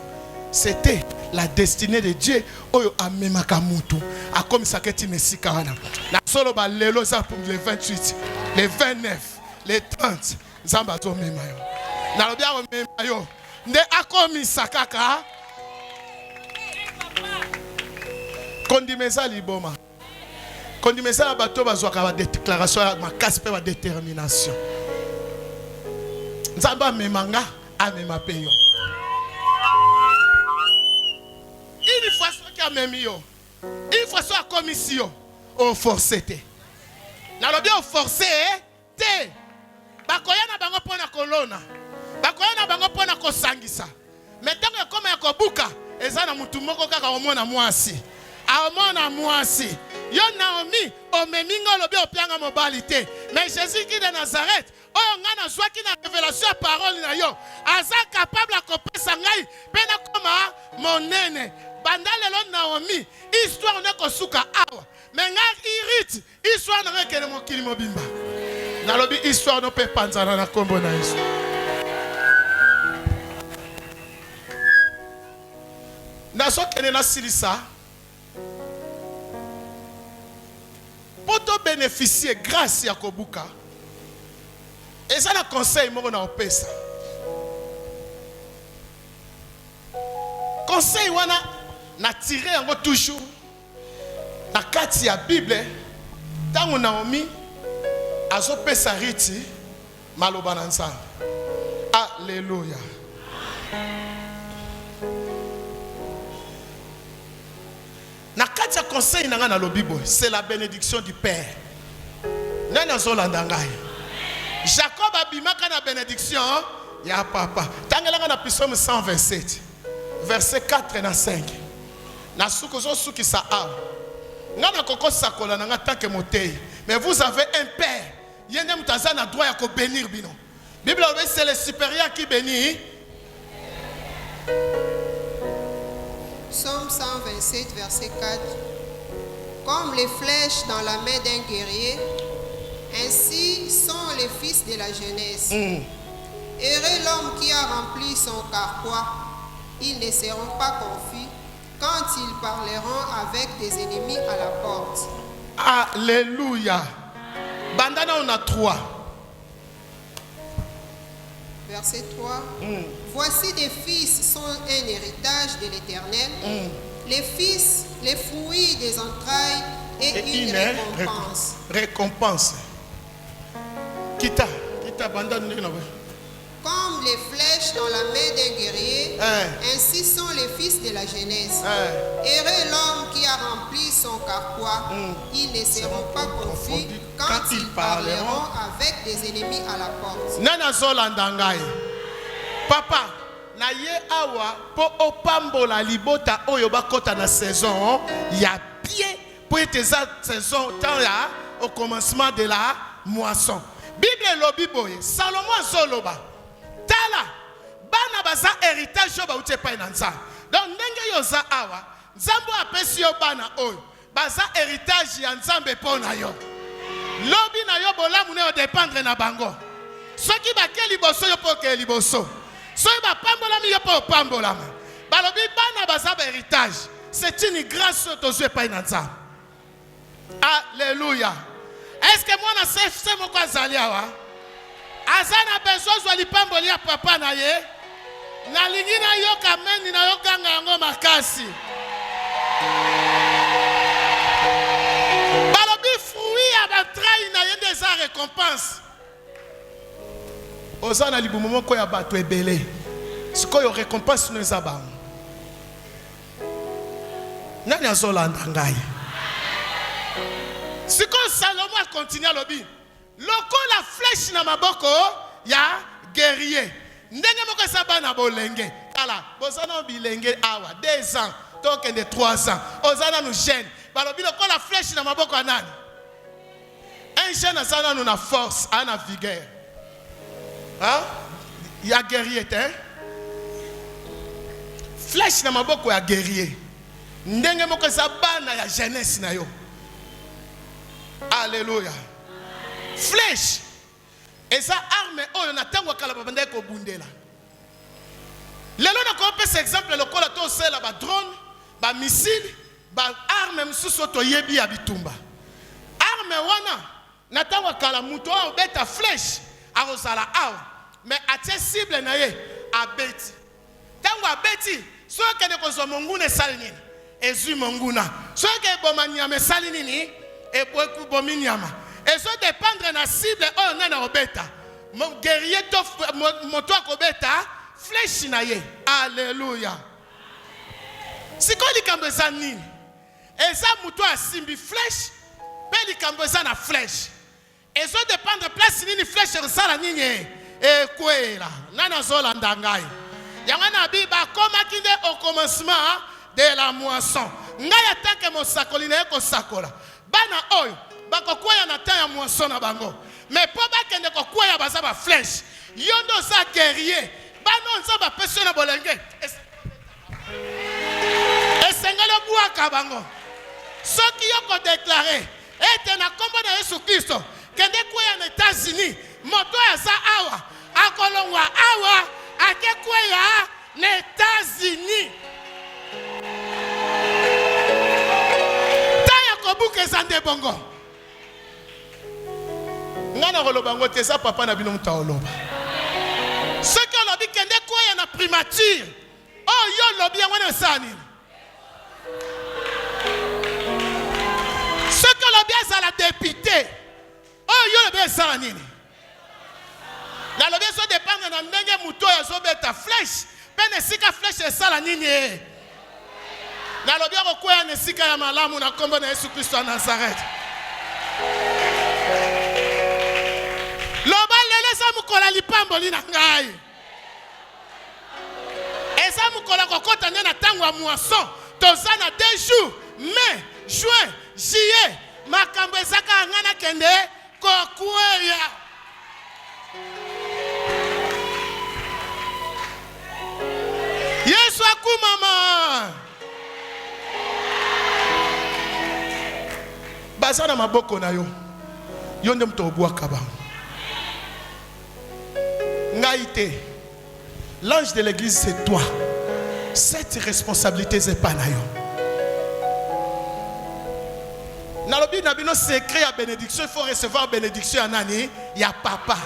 C'était la destinée de Dieu oyo amemaka mutu akomisa keti mesika wana na solo ba lelo za pour le 28 le 29 le 30 nzamba to mema yo na lobia ko mema yo nde akomisa kaka kondimeza liboma kondimeza bato bazwaka ba déclaration ya makasi pe ba détermination nzamba memanga amema pe yo. Une fois ce qui a même yo, une fois ce commission, au forcé te. Na lobi au forcé te. Bakoya na bango pona kolona. Bakoya na bango pona kosangisa. Metango koma ya kobuka, eza na mutu moko kaka omona mwasi. Aomona mwasi. Yo Naomi, omemingo lobi opianga mobilité. Mais Jésus qui de Nazareth, oyo ngana zwaki na révélation ya parole na yo. Aza capable akopesa ngai pena koma monene. Bandalelo Naomi, histoire ne kosuka awa. Mais nga Rit, histoire na rekele mokili mobimba. Nalobi histoire no pe panzana na kombo na Yesu. Naso kene na silisa. Poto bénéficier grâce ya kobuka. Eza na conseil moko na opesa. Conseil wana na tiré yango toujours na kati ya Bible tango Naomi azopesa Riti maloba na Nzambe. Alléluia. Na kati ya conseil nanga na lobibo, c'est la bénédiction du Père. Nana zolanda ngai. Jacob abimaka na bénédiction ya papa. Tangelanga na Psaume 127 verset 4 na 5. Na sukozo suki sa a. Ngana koko sakola na tant que motei. Mais vous avez un père. Yende mutaza na droit ya ko bénir bino. Bible c'est le supérieur qui bénit. Psaume 127, verset 4. Comme les flèches dans la main d'un guerrier, ainsi sont les fils de la jeunesse. Heureux l'homme qui a rempli son carquois. Ils ne seront pas confus quand ils parleront avec des ennemis à la porte. Alléluia. Bandana, on a 3. Verset 3. Voici des fils sont un héritage de l'Éternel. Les fils, les fruits des entrailles et une récompense. Récompense. Kita bandana. Comme les flèches dans la main d'un guerrier, ainsi sont les fils de la jeunesse. Heureux l'homme qui a rempli son carquois. Ils ne seront pas confus quand ils parleront avec des ennemis à la porte. Nana Zolandangai. Papa, na ye awa po opambola libota oyo bakota na saison ya bien pour être sa saison tant là au commencement de la moisson. Bible lobi boye Salomon zoloba. Tala bana baza héritage yo ba utepa na nzambe. Donc ndenge yo za awa nzambo apesi yo bana oyo baza héritage ya nzambe pona yo. Lobi na yo bolamu ne o dépendre na bango. Soki bakeli boso yo po ke liboso. Soki ba pambola mi yo po pambola. Balobi bana baza ba héritage. C'est une grâce to zo pa na nzambe. Alléluia. Est-ce que moi na c'est mon quoi zali awa? Azana besoin zwa lipamboli ya papa na ye. Na lingi na yo kameni na yo kanga yango makasi. Balobi fruit ya batrai na ye des récompense. Ozana libumu moko ya bato ebele. Sikoyo récompense no ezaba. Nani azolanda ngai? Sikoyo Salomon a continué à lobby. Loko la flèche na maboko ya guerrier. Ndenge moko saba na bolenge. Kala, bozana bilenge awa 2 ans, token de 3 ans. Ozana nous jeune. Balobi loko la flèche na maboko anani. Un jeune azana nous na force, ana vigueur. Hein? Ya guerrier hein? Flèche na maboko ya guerrier. Ndenge moko saba na ya jeunesse na yo. Alléluia. Flèche. Et ça arme oyo na tango kala babanda ko bundela. Lelo na ko pesa exemple le kola to sela ba drone, ba missile, ba arme msusu to yebi ya bitumba. Arme wana na tango kala muto o beta flèche arosala awa. Mais atie cible na ye abeti. Tango abeti so kene ko zo monguna sali nini? Ezu monguna. So ke bomanya me sali nini? E boku bominiama. Et ça dépendre de la cible, on est en bêta. Mon guerrier, mon toit ko bêta, flèche naye. Alléluia. Si quoi les cambezans nini? Et ça, mon toit simbi flèche, mais les cambezans na flèche. Et ça dépend de place nini flèche resala nini. Et quoi là? Nana zola ndangai. Yangana biba koma kinde au commencement de la moisson. Ngaya tanke mo sakoline ko sakola. Bana oyo. Bakokwaya na temps ya moisson na bango. Mais po bakende kokwaya baza ba flèche. Yondo za guerrier. Bano nza ba pese na bolenge. Esengelo buaka bango. Soki yoko déclarer ete na kombo na Yesu Kristo kende kwaya na États-Unis, moto aza awa, akolongwa awa, akekwaya na États-Unis. Taya kobuke zande bongo. Ngana kolobango tesa papa na bino mutaoloba. Ce que lobi kende koya na primature. Oh yo lobi ngwana sani. Ce que lobi za la député. Oh yo lobi za nini. Na lobi so dépendre na ndenge muto ya so beta flèche. Pene sika flèche sala nini. Na lobi ko koya na sika ya malamu na kombo na Yesu Kristo wa Nazareth. Loba lele sa mukola lipamboli na ngai. Esa mukola kokota na tango ya moisson. Tozana 2 jours, mai, juin, juillet. Makambo ezaka ngana kende kokweya. akumama. Bazana maboko na yo. Yo nde mto obwaka ba. Ngaïté. L'ange de l'église c'est toi. Cette responsabilité c'est pas na yo. Nalobi nabino secret à bénédiction, il faut recevoir bénédiction à nani, il y a papa.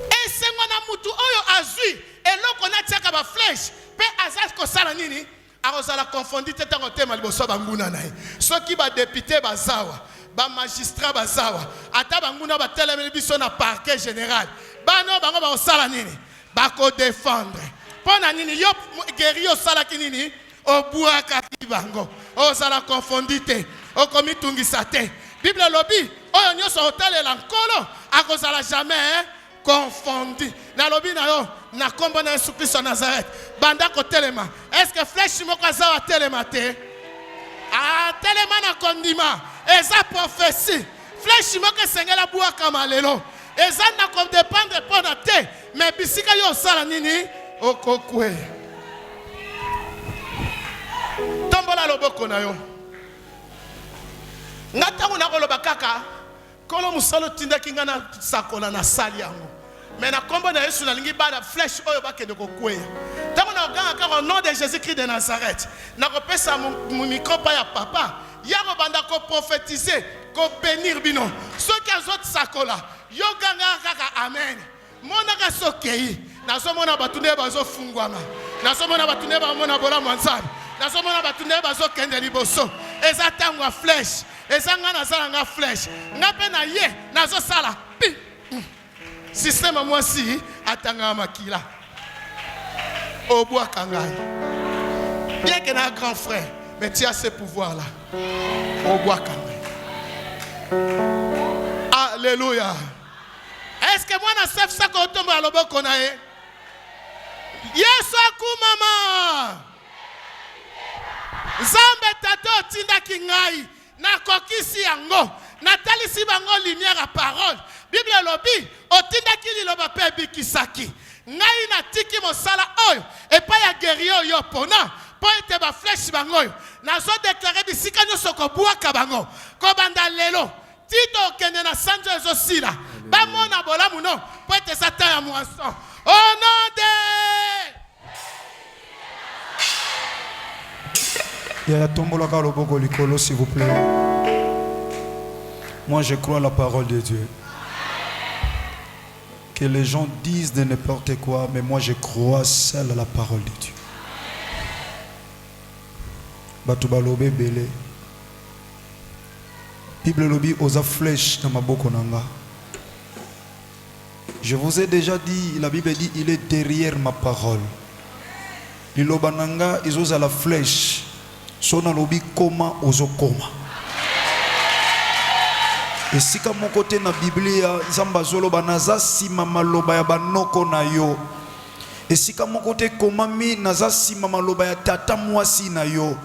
Et c'est mon amutu oyo azui et l'on a tiaka ba flèche, pe azaz ko sala nini, arozala confondi tete ngote maliboso banguna nae. Ceux qui ba député bazawa, ba magistrat bazawa, ata banguna ba telemeli biso na parquet général. Ba no bango ba sala nini, ba ko défendre. Pona nini yo guerrier sala kinini. Obua katibango, osala confondite, okomitungisa te. Bible lobi, oyo nyoso hôtel lankolo, akozala jamais confondi. Na lobi na yo, na kombo na Yesu Kristo Nazareth, banda ko telema. Est-ce que flèche moko azawa telema te? Ah, telema na kondima, eza prophétie. Flèche moko sengela bua kamalelo. Eza na kom dépendre pona te, mais bisika yo sala nini? Okokwe. Tombola loboko na yo. Ngatango na koloba kaka, kolo musalo tinda kinga na sakola na sali yango. Mais na kombo na Yesu na lingi bana flèche oyo bakende kokweya. Tango na oganga kaka au nom de Jésus-Christ de Nazareth. Na kopesa mon micro pa ya papa. Ya ko banda ko prophétiser, ko bénir bino. Ceux qui azot sakola, yo ganga kaka amen. Mona ka sokei. Na so mona batunde bazo fungwama. Na so mona batunde ba mona bola mwanzabi. Nazomona batunde bazo kende liboso. Eza tangwa flèche. Eza ngana sala nga flèche. Ngape na ye nazo sala. Pi. Système moi si atanga makila. Obwa kangai. Bien que na grand frère, mais tu as ce pouvoir là. Obwa kangai. Alléluia. Est-ce que moi na chef ça ko tombe à loboko na ye? Yesu akumama. Zambe tato tinda kingai na kokisi yango na talisi bango lumière à parole. Bible lobi otinda kili loba pe bikisaki. Ngai na tiki mosala oyo et pas ya guerrier yo pona po ete ba flèche bango oyo. Nazo déclarer bisika nyoso ko buaka bango. Ko banda lelo tito kende na sanjo ezo sila. Ba mona bolamu no po ete sata ya moisson. Au nom de Il y a Tombola Kaloboko Likolo, s'il vous plaît. Moi, je crois à la parole de Dieu. Que les gens disent de n'importe quoi, mais moi, je crois seul à la parole de Dieu. Batubalobe Bele. Bible lobi osa flèche dans ma bokonanga. Je vous ai déjà dit, la Bible dit, il est derrière ma parole. Lilobananga, ils osent à la flèche. Sona lobi koma ozo koma. Et si comme mon côté na Biblia, Zamba zolo banaza sima maloba ya banoko na yo. Et si comme mon côté komami naza sima maloba ya tata mwasi na yo.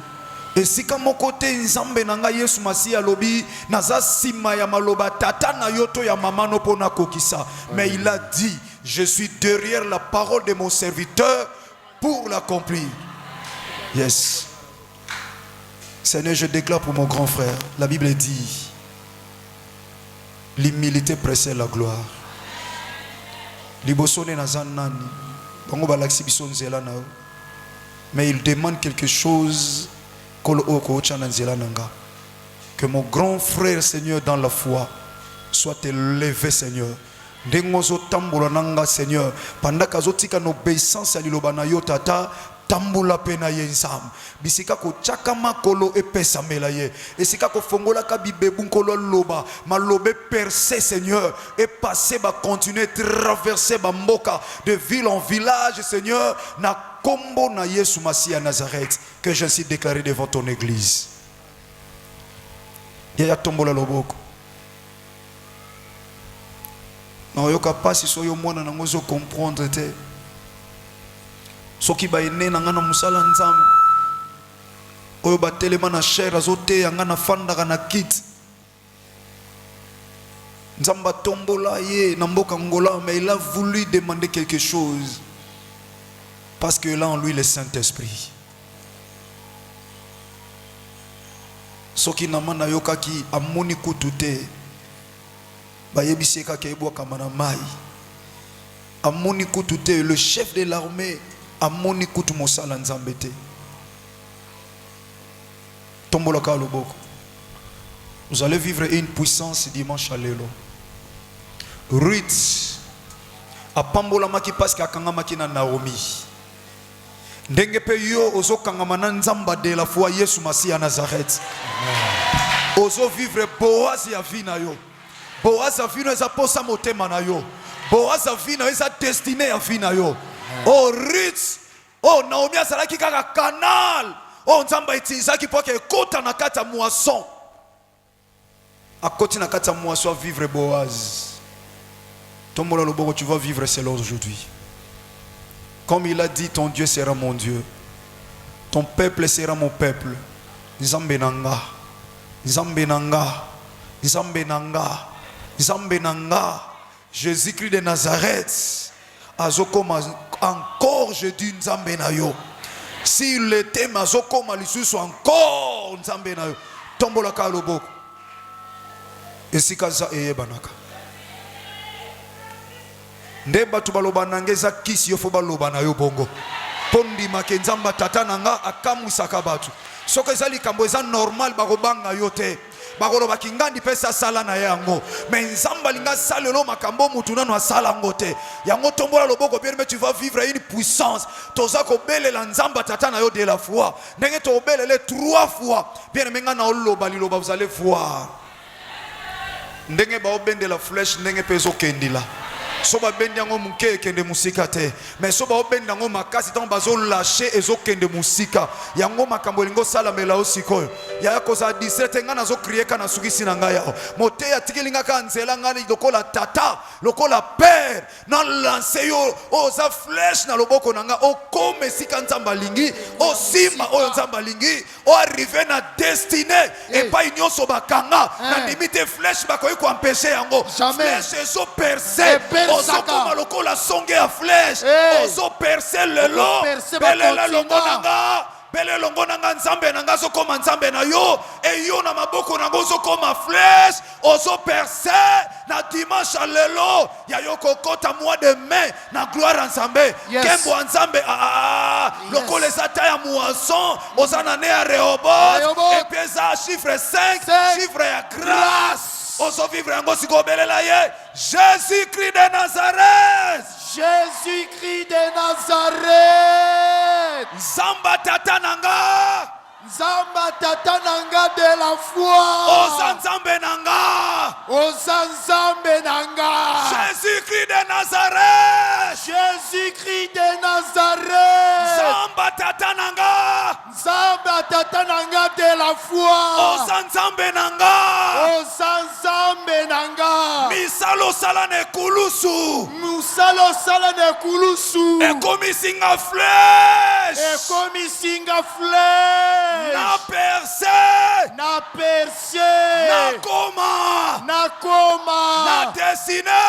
Et si comme mon côté nzambe nanga Yesu Masia lobi naza sima ya maloba tata na yo to ya mama no pona kokisa. Mais il a dit, je suis derrière la parole de mon serviteur pour l'accomplir. Yes. Seigneur, je déclare pour mon grand frère, la Bible dit, l'humilité précède la gloire. Mais il demande quelque chose que mon grand frère, Seigneur, dans la foi, soit élevé, Seigneur. Seigneur, pendant que l'obéissance à l'ilobana yotata, tambula pena yensam bisika ko chakama kolo epesa melaye esika ko fongola ka bibebu kolo loba malobe percer Seigneur et passer ba continuer traverser ba mboka de ville en village Seigneur na kombo na Yesu Masia Nazareth que j'ainsi déclaré devant ton église. Ya tombola loboko na yoka pasi soyo mwana na ngozo comprendre te. Soki ba ene na ngana musala nzambe oyo batelema na chair azote yanga na fanda na kit Nzamba tombola ye namboka ngola, mais il a voulu demander quelque chose. Parce que là en lui le Saint-Esprit. Soki namana yokaki amoni kutute. Bayebiseka kaibo kamana mai. Amoni kutute le chef de l'armée amoni kutu mosala nzambete. Tombola ka loboko. Vous allez vivre une puissance dimanche à l'élo. Ruth a pambola maki parce que akanga maki na Naomi. Ndenge pe yo ozo kangama na nzamba de la foi Yesu Masi à Nazareth. Ozo vivre Boaz ya vie na yo. Boaz a vie na eza posa motema na yo. Boaz a vie na eza destiné ya vie na yo. Oh Ruth, oh Naomi azalaki kaka canal. Oh nzamba itisaki po ke kota na kata moisson. A côté na kata moisson vivre Boaz. Tombola loboko, tu vas vivre cela aujourd'hui. Comme il a dit, ton Dieu sera mon Dieu. Ton peuple sera mon peuple. Nzambe nanga. Nzambe nanga. Nzambe nanga. Nzambe nanga. Jésus-Christ de Nazareth. Azokoma encore je dis Nzambe na yo. S'il était mazokoma lisusu encore Nzambe na yo. Tombola ka loboko. Esikaza eye banaka. Ndeba tubaloba nangeza kisi yofo baloba na yo bongo. Pondi makenzamba tata nanga akamwisaka batu. Soka ezali kambo eza normal bakobanga yo te. Bakoloba kingandi pesa sala na yango. Mais nzamba linga salelo makambo mutu nano asala ngo te. Yango tombola loboko bien mais tu vas vivre une puissance. Toza ko belela nzamba tata na yo de la foi. Ndenge to belele 3 fois. Bien menga na oloba liloba vous allez voir. Ndenge ba obende la flèche ndenge peso kendila. Soba bendi yango muke kende musika te. Mais soba obende yango makasi tant bazo lâcher ezo kende musika. Yango makambo lingo sala mela osikoyo. Ya koza 17 ngana zo crier kana sukisi na ngaya. Mote ya tikilinga ka nzela ngani lokola tata, lokola père. Na lancer yo oza flèche na loboko nanga o comme sika nzamba lingi, o simba o nzamba lingi, o arriver na destinée et pas nyonso bakanga. Na limite flèche bakoyi ko empêcher yango. Flèche zo percer. Ozo koma lokola songe ya flèche. Ozo percer le long. Belela longo nanga. Bele longo nanga nzambe nanga zo koma nzambe na yo. Et yo na maboko nanga zo koma flèche. Ozo percer na dimanche à lelo. Ya yo kokota mois de mai na gloire nzambe. Kembo nzambe lokola ezata ya moisson. Ozana ne ya Rehoboth. Et puis ça chiffre 5. Chiffre ya grâce. Oso vivre yango siko belela ye. Jésus-Christ de Nazareth. Jésus-Christ de Nazareth. Zamba tata nanga. Zamba tata nanga de la foi. Oza nzambe nanga. Oza nzambe nanga. Jésus-Christ de Nazareth. Jésus-Christ de Nazareth. Zamba tata nanga. Zamba tata nanga de la foi. Oza nzambe nanga. Oza nzambe nanga. Misalo sala ne kulusu. Musalo sala ne kulusu. Ekomi singa flèche. Ekomi singa flèche. Na percé. Na percé. Na koma. Na koma. Na destiné.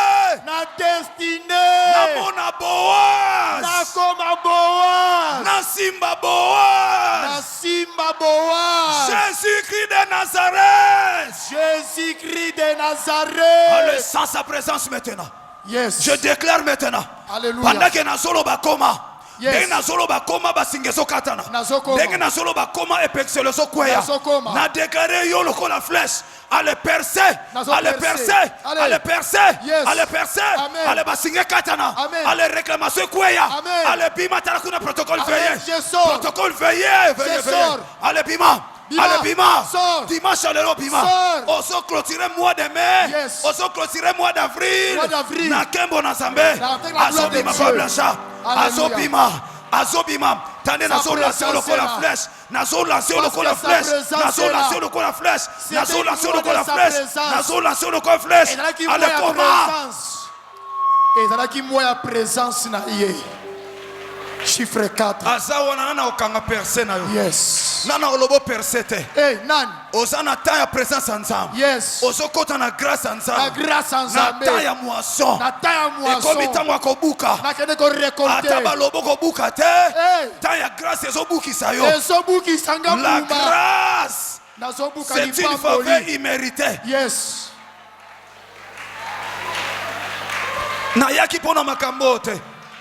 Na destiné. Na mona Boaz. Na koma Boaz. Na simba Boaz. Na simba Boaz. Jésus-Christ de Nazareth. Jésus-Christ de Nazareth. Allez, sans sa présence maintenant. Yes. Je déclare maintenant. Alléluia. Pendant que Nazolo bakoma. Yes. Denge nazolo bakoma basingeso katana. Nazokoma. Denge nazolo bakoma epexeleso kweya. Nazokoma. Na déclaré yo lokola flèche. Allez percer. Allez percer. Allez percer. Yes. Allez percer. Amen. Allez basinge katana. Amen. Allez réclamation kweya. Amen. Allez bima tarakuna protocole Amen. veillé. Je sors. Protocole veillé. Je sors. Allez bima. Bima. Allez bima. Sors. Dimanche à l'eau bima. Sors. On se clôturer mois de mai. Yes. On se clôturer mois d'avril. Mois d'avril. Na kembo na zambe. Avec la gloire de Azobima Dieu. pa blancha. Alléluia. Azobima. Azobima. Tande nazo lancer le col la flèche. Nazo lancer le col la flèche. Nazo lancer le col la flèche. Nazo lancer le col la flèche. Nazo lancer le col la flèche. Allez comment? Ezalaki moi ya présence na ye. Chiffre 4. Azawana na okanga personne na yo. Yes. Yes. Nana olobo persete. Hey, nan. Osana ta ya présence ensemble. Yes. Osokota na grâce ensemble. La grâce ensemble. Na ta ya moisson. Na ta ya moisson. Ekomi tango akobuka. Na kende ko récolter. Ata balobo kobuka te. Hey. Ta ya grâce ezobukisa yo. Ezobukisa nga La muma. grâce. C'est une faveur imméritée. Yes. Na yaki pona makambo te.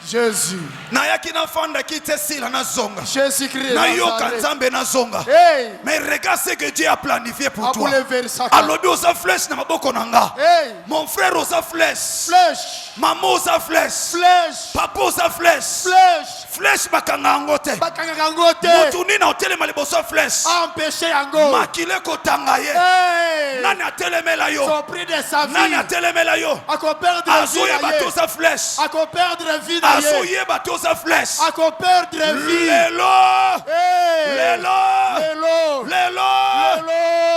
Jésus. Na yaki na fanda ki te sila na zonga. Jésus-Christ. Na yoka nzambe na zonga. Hey. Mais regarde ce que Dieu a planifié pour toi. Hey. Alobi osa flèche na maboko nanga. Hey. Mon frère osa flèche. Flèche. Maman osa flèche. Flèche. Papa osa flèche. Flèche. Flèche bakanga yango te. Bakanga yango te. Mutu nini otelema liboso flèche. Empêcher yango. Makile kotanga ye. Hey. Nani atelemela yo. Son prix de sa vie. Nani atelemela yo. Ako perdre vie. Azoye bato sa flèche. Ako perdre vie. Azoye bato sa flèche. Ako perdre vie. Lelo. Hey. Lelo. Lelo. Lelo.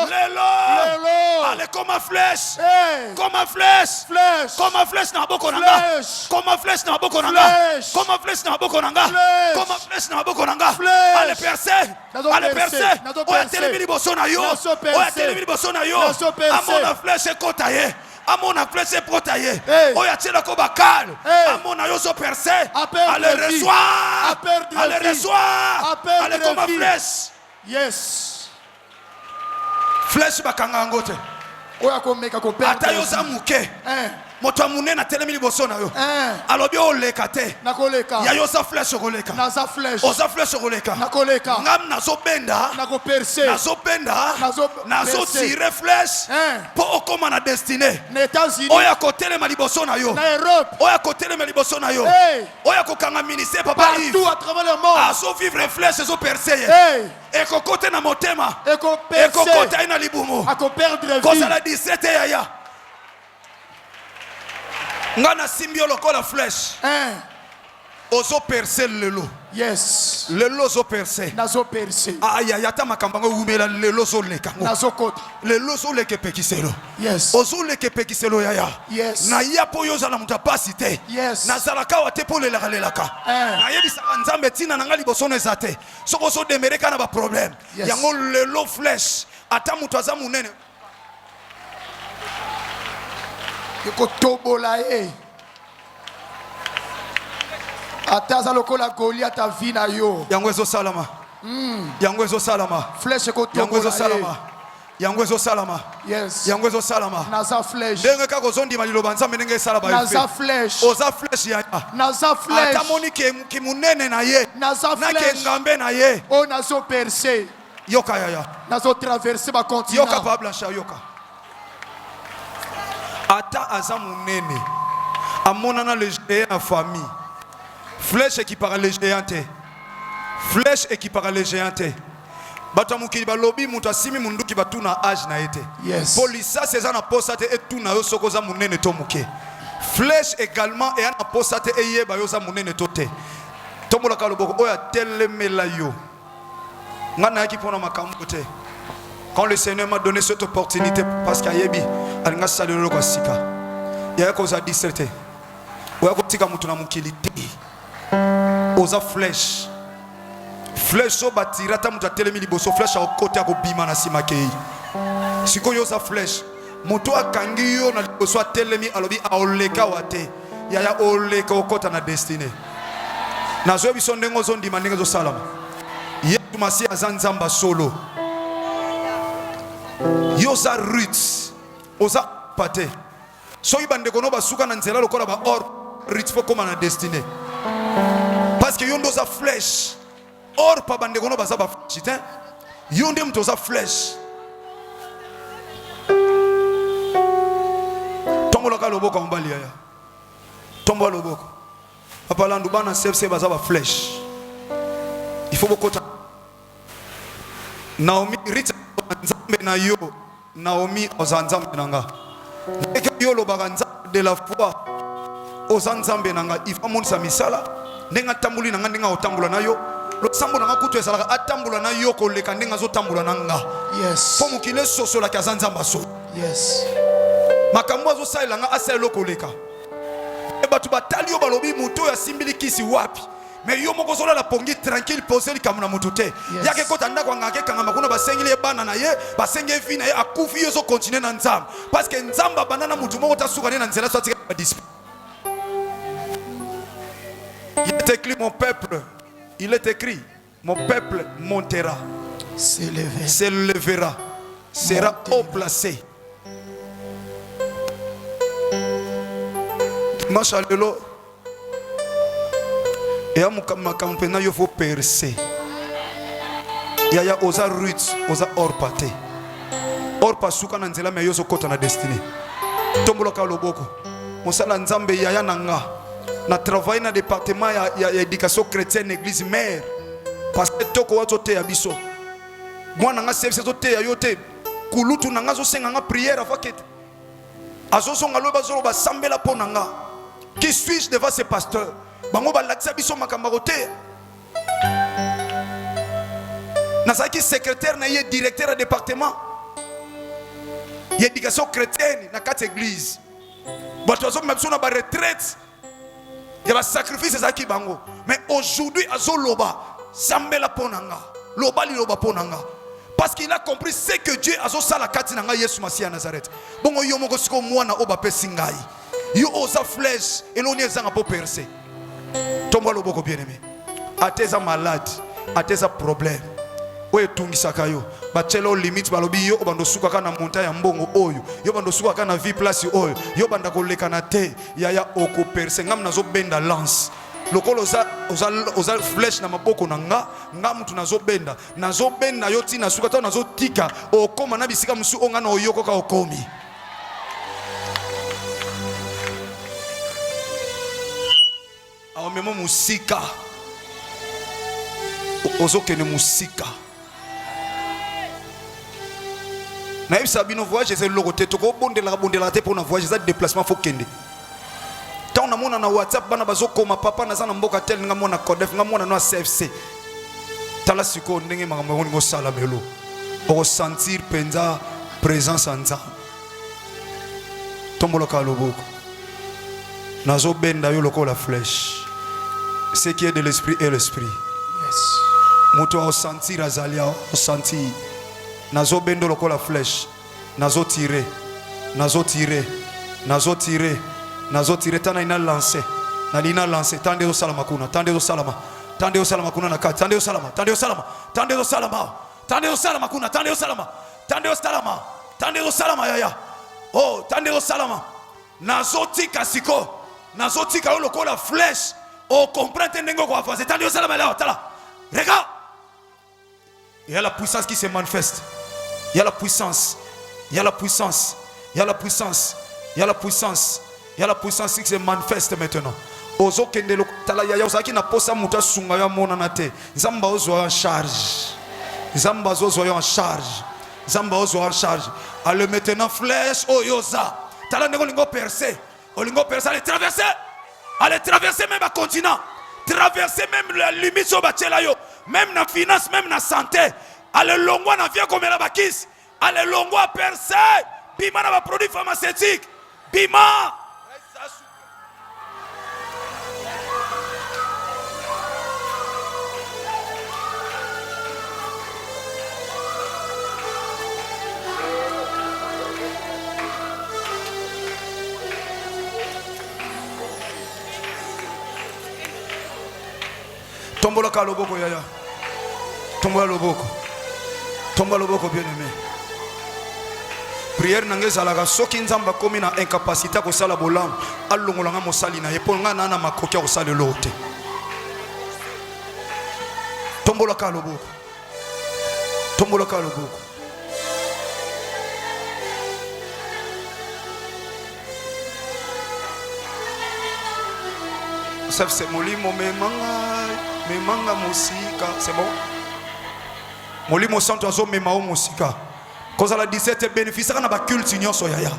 Lelo. Lelo. Allez comme ma flèche. Hey. Comme ma flèche. Flèche. Comme ma flèche na boko nanga. Flèche. Comme ma flèche na boko nanga. Flèche. Comme ma flèche na boko nanga. Flèche. Comme ma flèche na boko nanga. Flèche. Allez percer. Allez percer. Oya telemi liboso na yo. Oya telemi liboso na yo. Amona flèche kotaye. Amona flèche protaye. Oya tela ko bakal. Amona yo so percer. Allez reçoit. Allez reçoit. Allez comme ma flèche. Yes. Flèche bakanga ngote. Oya ko meka ko perdre. Ata yo za muke. Moto munene telemi liboso na yo. Alobi oleka te. Nakoleka. Ya yo sa flèche koleka. Na sa flèche. O sa flèche koleka. Nakoleka. Ngam nazo benda. Nako percer. Nazo benda. Nazo tire flèche. Po okoma na destinée. Na États-Unis. Oya kotelema liboso na yo. Na Europe. Oya kotelema liboso na yo. Oya kokanga ministère papa Yves. Partout à travers le monde. Azo vivre flèche zo percer. Eko kote na motema. Eko percer. Eko kote na libumu. Ako perdre vie. Kosa la 17 yaya. Ngana simbio lokola flèche. Ozo percer lelo. Yes. Lelo zo percer. Nazo percer. Aya yata makambango umela lelo zo leka. Nazo kota. Lelo zo leke pekiselo. Yes. Ozo leke pekiselo yaya. Yes. Na ya po yoza na mutapasite. Yes. Na zalaka wa te po lelaka. Na yebisa nzambe tina nanga liboso na zate. Soko zo demereka na ba problème. Yango lelo flèche. Ata mutu aza munene. Yoko tobola e. Ataza lokola Goliath a vie na yo. Yango ezo salama. Yango ezo salama. Flèche ko tobola. Yango ezo salama. Yango ezo salama. Yes. Yango ezo salama. Naza flèche. Ndenge ka kozondi maliloba nzambe ndenge esala ba. Naza flèche. Oza flèche ya. Naza flèche. Ata moni ki munene na ye. Naza flèche. Na ke ngambe na ye. O nazo percer. Yoka yaya. Nazo traverser ba continent. Yoka pa blancha yoka. Ata aza munene. Amonana le géant en famille. Flèche qui parle les géantes. Flèche qui parle les géantes. Batamukili balobi mutasimi munduki batuna âge na été. Yes. Polisa seza na posate et tout na yo sokoza munene to muke. Flèche également et na posate et yeba yo za munene to te. Tomola kaloboko oya telemela yo. Ngana ki pona makambo te. Quand le Seigneur m'a donné cette opportunité parce qu'il y a yebi alinga salelo ko sika. Ya ko za 17. Oya ko tika mutu na mukili te. Oza flèche. Flèche so batira ta mutu telemi liboso flèche au côté ko bima na sima kei. Siko yo za flèche. Moto akangi yo na liboso telemi alobi aoleka wate. Ya oleka okota na destinée. Na zo biso ndengo zo ndima ndenge zo salama. Yesu masi azanzamba solo. Yoza roots. Oza pate. Soki bande kono basuka na nzela lokola ba or roots fo koma na destinée. Parce que yondo za flèche. Or pa bande kono baza ba flèche. Yonde mto za flèche. Tombola ka loboko mbali ya. Tombola loboko. Papa landu bana CFC baza ba flèche. Il faut beaucoup de temps. Naomi Rita nzambe na yo. Naomi ozanzambe nanga. Ndeke yo lo baganza de la foi. Ozanzambe nanga ifa monisa misala. Ndenga tambuli nanga ndenga otambula na yo. Lo sambo nanga kutu esalaka atambula na yo ko leka ndenga zo tambula nanga. Yes. Po mukile soso la kazanzamba so. Yes. Makambo zo sailanga aselo ko leka. E batu batali yo balobi muto ya simbili kisi wapi. mais yo moko zola la pongi tranquille poser likamuna mutute yake kota ndako ngake kanga makuna basengi le bana na ye basengi vi na ye akufi yo zo continuer na nzamba parce que nzamba banana mutu moko tasuka na nzela so tika ba discipline. Il est écrit mon peuple, il est écrit mon peuple montera, s'élèvera, sera haut placé. Dimanche à l'élo, et à mon campena, il faut percer. Il y a osa roots, osa or pate. Or pasuka nanzela me yoso kota na destiné. Tombolo ka loboko. Mosala nzambe yaya nanga. Na travail na département ya éducation chrétienne église mère. Parce que toko wazo te ya biso. Moi nanga service zo te ya yote. Kulutu nanga zo senga nga prière afakete. Azo songa lo bazolo ba sambela ponanga. Qui suis-je devant ces pasteurs? Bango ba lakisa biso makamba kote. Nazaki secrétaire na ye directeur de département. Éducation chrétienne na quatre églises. Bato azo mabso na ba retraite. Il y a un sacrifice ezaki bango. Mais aujourd'hui azo loba sambela ponanga. Loba li loba ponanga. Parce qu'il a compris ce que Dieu azo sala kati nanga Yesu Masia Nazareth. Bongo yo moko siko mwana oba pesi ngai. Yo oza flèche et l'on est en pour percer. Tomba le boko bien aimé. Ateza malade, ateza problème. Oye tungisaka yo. Bachelo limite balobi yo bando suka kana montagne ya mbongo oyo. Yo bando suka kana vie place oyo. Yo banda koleka na te yaya oko percer ngam nazo benda lance. Lokolo oza flèche na maboko na nga mutu nazo benda yo tina suka to nazo tika okoma na bisika musu onga na oyoko ka okomi. Awa memo musika ozokene musika na yebisa bino voyage c'est le côté toko bondela te pour na voyage ça déplacement faut kende tant na mona na WhatsApp bana bazokoma papa na zana mboka tel nga mona Codef nga mona no CFC tala siko ndenge makambo ngo sala melo pour sentir penza présence en nzambe tombola ka loboko nazo benda yo lokola flèche. Ce qui est de l'esprit est l'esprit. Yes. Moto a sentir azalia, a sentir. Nazo bendo lokola flèche. Nazo tirer. Tana ina lancer. Nalina lancer. Tande o salama kuna. Tande o salama kuna na kati. Tande o salama kuna. Tande o salama yaya. Oh, tande o salama. Nazo tika siko. Nazo tika yo lokola flèche. Oh, comprends n'engo quoi faire. C'est-à-dire ça là, regarde. Il y a la puissance qui se manifeste. Il y a la puissance qui se manifeste maintenant. Ozo kendelo tala ya osaki na posa muta sunga ya mona na te. Nzamba ozo en charge. Allez maintenant flèche oyoza. Tala nego lingo percer. Allez traverser même un continent, traverser même la limite sur Bachelayo, même dans la finance, même dans la santé. Allez longwa na vie comme la bakis, allez longwa percer, bima na produit pharmaceutique, bima. Tombola ka loboko yaya. Tombola loboko bien aimé. Prière nangeza la soki nzamba komi na incapacité ko sala bolam alongolanga mosali na eponga na makoki ko sala lote. Tombola ka loboko. Ça c'est molimo memanga musika, c'est bon. Molimo santo azo mema o musika. Cause la 17 bénéficie na ba culte nyonso yaya.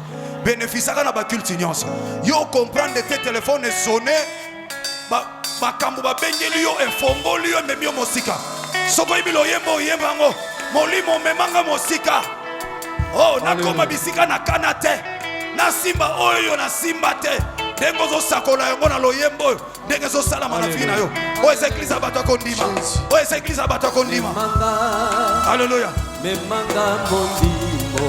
Bénéficie na ba culte nyonso. Yo comprendre tes téléphones sonné ba kambo ba bengeli yo efongoli yo memio musika. Soko ibilo yembango. Molimo memanga musika. Oh nakoma bisika na kanate. Na simba oyo na simba te. Dengo zo sakola yango na loyembo. ndenge ezosalama na vie na yo oyo eza eglize ya bato ya kondima oyo eza eglize ya bato ya kondima alleluya memanga molimo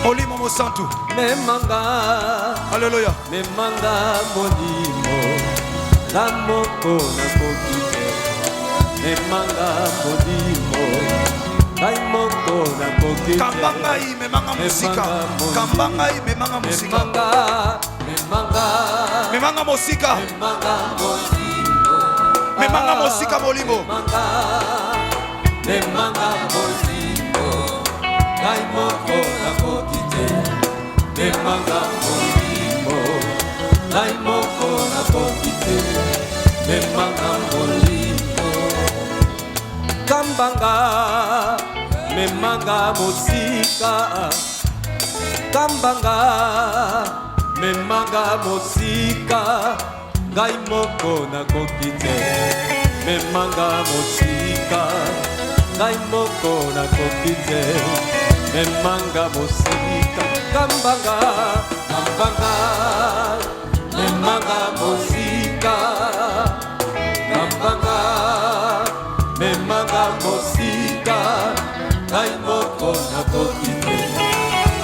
molimo mosantu memanga alleluya memanga molimo nga moko nakoki te memanga molimo ngai moko nakoki te kamba ngai memanga mosika kamba ngai memanga mosika memanga mosika memanga mosika molimo memanga molimo ngai moko nakoki te memanga molimo ngai moko nakoki te memanga molimo kambanga memanga mosika kambanga memanga mosika ngai moko nakoki te memanga mosika ngai moko nakoki te memanga mosika kambanga kambanga memanga mosika kambanga memanga mosika ngai moko nakoki te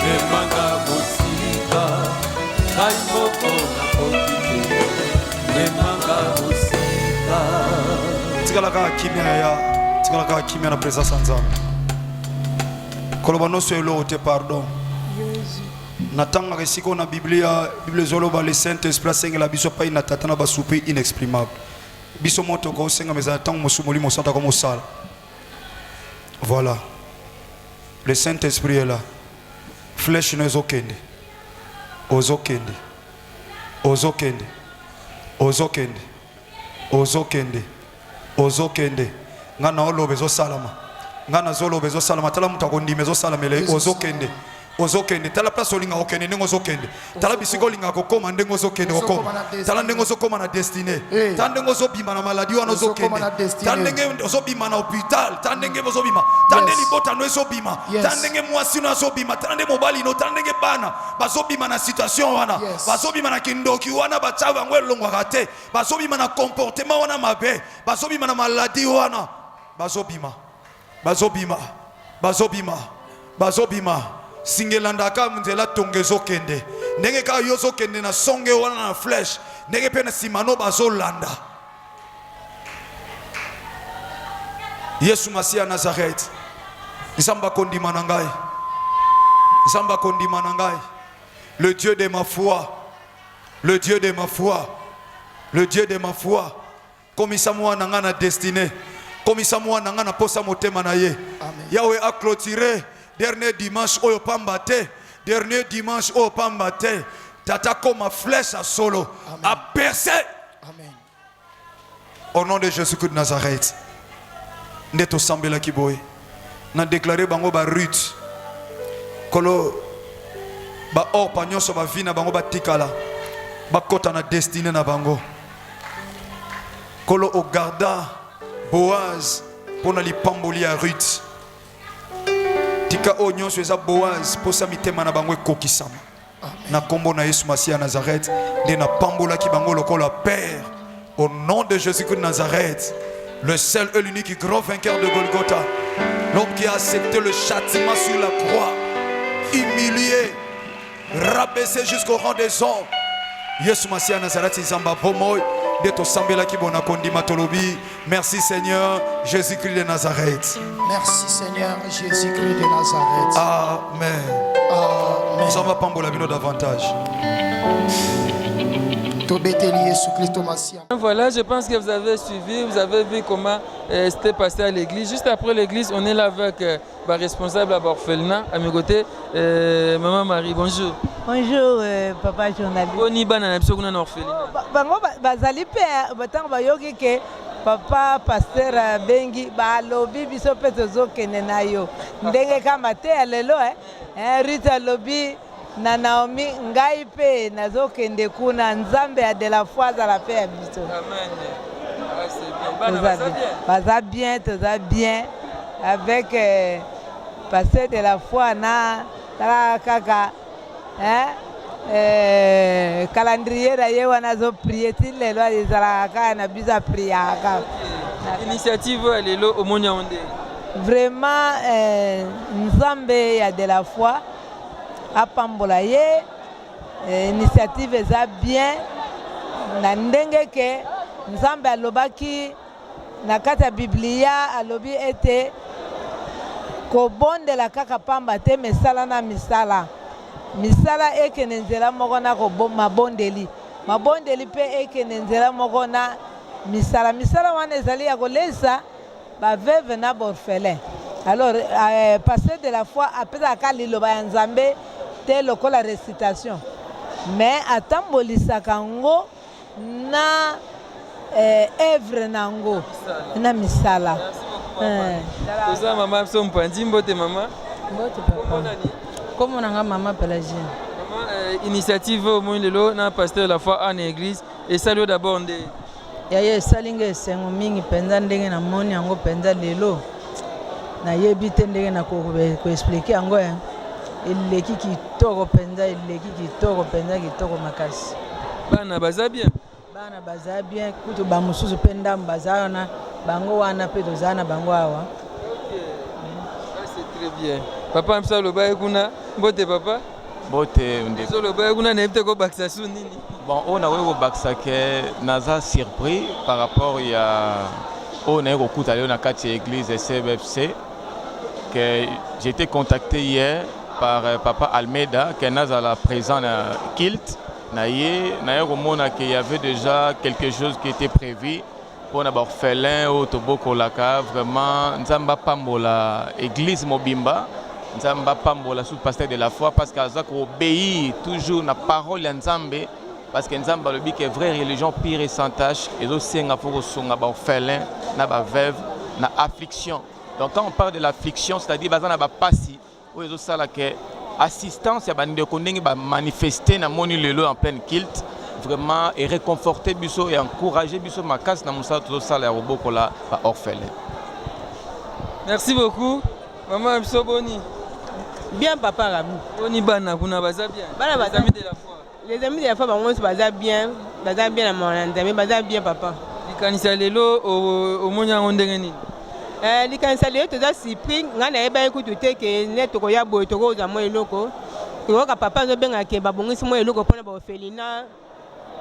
memanga mosika ngai moko nakoki te memanga mosika tikalaka kimia na présence ya nzambe koloba nyonso eloko te pardon natangaka esika na bible ezoloba le saint esprit asengela biso epai na tata na basupe inexprimable biso moto kosenga meza ntango mosusu molimo mosantu akomosala voilà le saint esprit est là flèche no ezokende ozokende ozokende ozokende ozokende ozokende nga na oloba ezosalama nga nazoloba ezosalama tala moto akondima ezosalamela ozokende ozokende tala place olinga okende ndenge ozokende tala bisika olinga kokoma ndenge ozokende kokoma tala ndenge ozokoma na destine tala ndenge ozobima na maladi wana ozokende tala ndenge ozobima na hôpital tala ndenge ozobima tala ndenge libotano ezobima tala ndenge mwasi no azobima tala ndenge mobali no tala ndenge bana bazobima na situation wana bazobima na kindoki wana batya bango elongwaka te bazobima na comportement wana mabe bazobima na maladi wana bazobima bazobima bazobima bazobima singelandaka nzela tonga ezokende ndenge kaka yo ozokende na songe wana na flèche ndenge mpe na nsima no bazolanda yesu masiya ya nazareth nzambe akondima na ngai nzambe akondima na ngai le dieu de ma foi le dieu de ma foi le dieu de ma foi komisa mwana nga na destinée komisa mwana nga na posa motema na ye yawe a clôturé dernier dimanche oyo pamba te dernier dimanche oyo pamba te tata koma flèche à solo a percé au nom de Jésus-Christ de Nazareth nde tosambelaki boye na déclaré bango ba Ruth kolo ba orpa nyonso ba vie na bango batikala bakota na destinée na bango kolo ogarda Boaz pona lipamboli ya Ruth tika o nyonso eza Boaz posa mitema na bango ekokisama na kombo na Yesu Masiya Nazareth nde na pambolaki bango lokola père au nom de Jésus-Christ de Nazareth le seul et l'unique grand vainqueur de Golgotha l'homme qui a accepté le châtiment sur la croix humilié rabaissé jusqu'au rang des hommes Yesu Masiya Nazareth izamba bomoy de tosambela ki bona kondima tolobi merci Seigneur Jésus-Christ de Nazareth Merci Seigneur Jésus-Christ de Nazareth. Amen. Amen. Nous allons pas la davantage. Voilà, je pense que vous avez suivi, vous avez vu comment c'était passé à l'église. Juste après l'église, on est là avec le responsable à l'orphelinat, à mes côtés, Maman Marie. Bonjour. Bonjour, papa journaliste. Boni bana na na orphelinat. Bango bazali pe batang bayoki ke papa pasteur bengi balobi biso pe tozokende na yo. Ndenge kama te lelo Rita lobi na Naomi ngai pe nazokende kuna nzambe ya de la foi za la paix ya biso. Amen. Baza bien, toza bien avec pasteur de la foi na kaka calendrier na ye wana azoprie ti lelo ezalaka kaka na biso apriaka. Initiative lelo omoni yango ndenge? Vraiment nzambe ya de la foi apambola ye, initiative eza bien na ndenge ke nzambe alobaki na kati ya biblia alobi ete kobondela kaka pamba te misala na misala. Misala ekene nzela moko na mabondeli, mabondeli mpe ekene nzela moko na misala. Misala wana ezali ya kolesa baveuve na baorphelin. Alors pasteur de la foi apesaka liloba ya nzambe te lokola récitation, mais atambolisaka yango na œuvre nango na misala. Oza mama so mpandi mbote mama. Mbote papa. Comme on a maman Pélagie. Maman initiative au moins lelo na pasteur la foi en église et salut d'abord ndé. Ya salinga esengo mingi penza ndenge na moni yango penza lelo. Na yebi te ndenge na ko expliquer yango hein. Eleki kitoko penza kitoko makasi. Bana baza bien. Bana baza bien kutu ba mususu penda mbaza na bango wana pe tozana bango awa. C'est très bien. Papa msa loba kuna mbote papa. Mbote ndeko. So loba kuna na ko baksa su nini? Bon, on a eu baksa que naza surpris par rapport on a eu coup d'aller na kati église CBFC que j'ai été contacté hier par papa Almeida qui est la présent na Kilt na mona qu'il y avait déjà quelque chose qui était prévu pour na orphelin au Toboko Laka vraiment nzamba pambola église Mobimba nzamba pambola sous pasteur de la foi parce qu'azak obéit toujours na parole ya nzambe parce que nzamba le bi que vraie religion pire et sans tâche et aussi nga pour songa ba orphelin na ba veuve na affliction. Donc quand on parle de l'affliction, c'est-à-dire bazana ba pasi ou ezo sala que assistance ya bande ko ndenge ba manifester na moni lelo en pleine kilt vraiment et réconforter biso et encourager biso makas na musa to sala ya roboko la ba orphelin. Merci beaucoup. Maman biso boni. Bien papa Rabi. Boni bana kuna baza bien. Bana baza amis de la foi. Les amis de la foi bango baza bien na monanda mais baza bien papa. Likanisa lelo o monya ndenge nini? Likanisa lelo toza surpris ngana eba ekutu te ke neto ko ya boy to ko za mo eloko. Ko ka papa zo benga ke babongisi mo eloko pona ba orphelinat.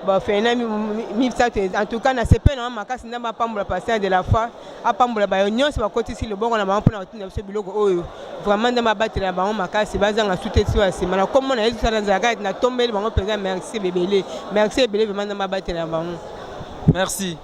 Ba orphelinat mi en tout cas na sepe na makasi na pambola pasteur de la foi apambola ba nyonso ba kotisi le bongo na ba pona otina biso biloko oyo vraiment na mabatela ba makasi bazanga sutesi wa sima na comme na yesu sala nzaka na tombeli bango penza merci bebele vraiment na mabatela ba. Merci.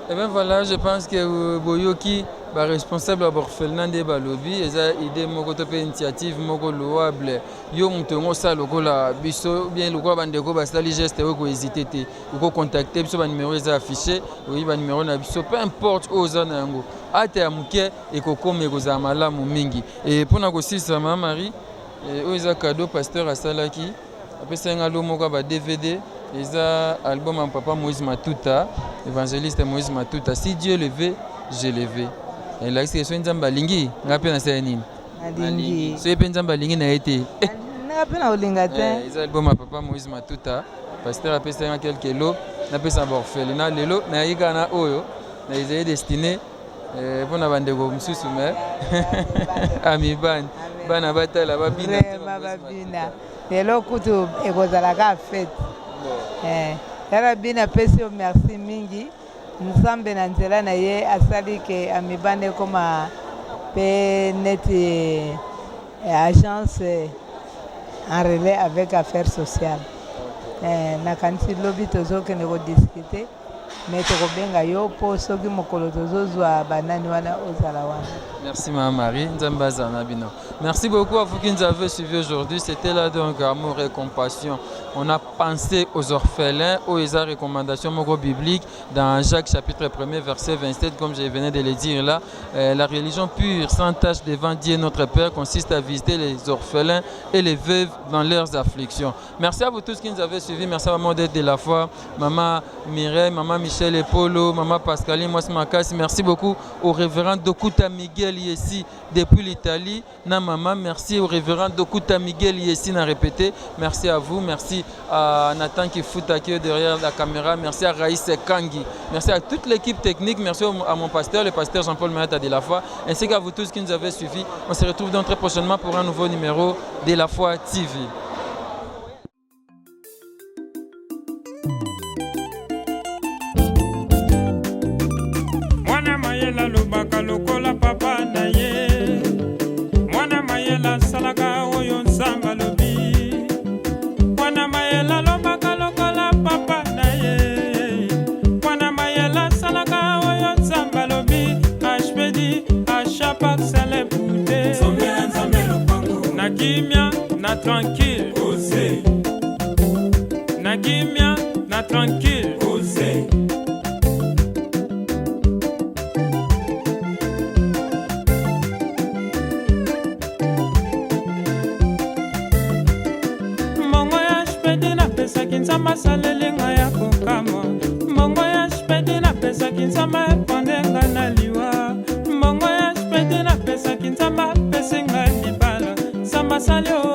Et bien voilà, je pense que Boyoki ba responsable d'orphelinat de balobi eza idée moko to pe initiative moko louable yo mutongo sa lokola biso bien lokola bandeko ba sali geste ko hésiter te ko contacter biso ba numéro eza affiché oui ba numéro na biso peu importe oza na yango ate ya muke e ko kome ko za malamu mingi et pona ko sisa mama Marie o eza cadeau pasteur asalaki apesa ngalo moko ba DVD eza album à papa Moïse Matuta évangéliste Moïse Matuta si Dieu le veut je le veux. Et là c'est so nzamba lingi ngapi na sasa nini? Lingi. So yepe nzamba lingi na été. Ngapi na olinga te. Eza album à papa Moïse Matuta pasteur apesa nga quelques lots na pesa orphelinat lelo na yika na oyo na ezali destiné pour na bandeko msusu mais ami bana batala babina babina lelo kutu ekozalaka fête. Yara bina pesi merci mingi. Nzambe na nzela na ye asali ke amibande koma pe neti agence en relais avec affaires sociales. Na kanisi lobi tozoke ne ko discuter mais toko benga yo po soki mokolo tozozwa banani wana ozala wana. Merci Maman Marie, Nzamba Zanabino. Merci beaucoup à vous qui nous avez suivis aujourd'hui. C'était là donc amour et compassion. On a pensé aux orphelins, aux recommandations bibliques dans Jacques chapitre 1er verset 27, comme je venais de le dire là. La religion pure, sans tache devant Dieu notre Père, consiste à visiter les orphelins et les veuves dans leurs afflictions. Merci à vous tous qui nous avez suivis. Merci à Maman d'être de la foi, Maman Mireille, Maman Michel et Polo, Maman Pascaline, moi Makas. Merci beaucoup au révérend Dokuta Miguel ici depuis l'Italie. Na Maman, merci au révérend Dokuta Miguel ici, n'a répété. Merci à vous, merci merci à Nathan Kifuta qui est derrière la caméra, merci à Raïs Kangi, merci à toute l'équipe technique, merci à mon pasteur, le pasteur Jean-Paul Mayata de la Foi, ainsi qu'à vous tous qui nous avez suivis. On se retrouve donc très prochainement pour un nouveau numéro de la Foi TV. Mwana mayela lobaka lokola papa na ye, mwana mayela salaka oyo nzamba lobi, mwana mayela lobaka lokola papa na ye, mwana mayela salaka oyo nzamba lobi, HPD achapak sale pute, sombela nzambe lopango, na kimia na tranquille, ose, na kimia na tranquille, ose. Nzamba salelenga ya kokama mbongo ya spedi na pesa kinzamba epondenga na liwa mbongo ya spedi na pesa kinzamba pesenga libala samba saleo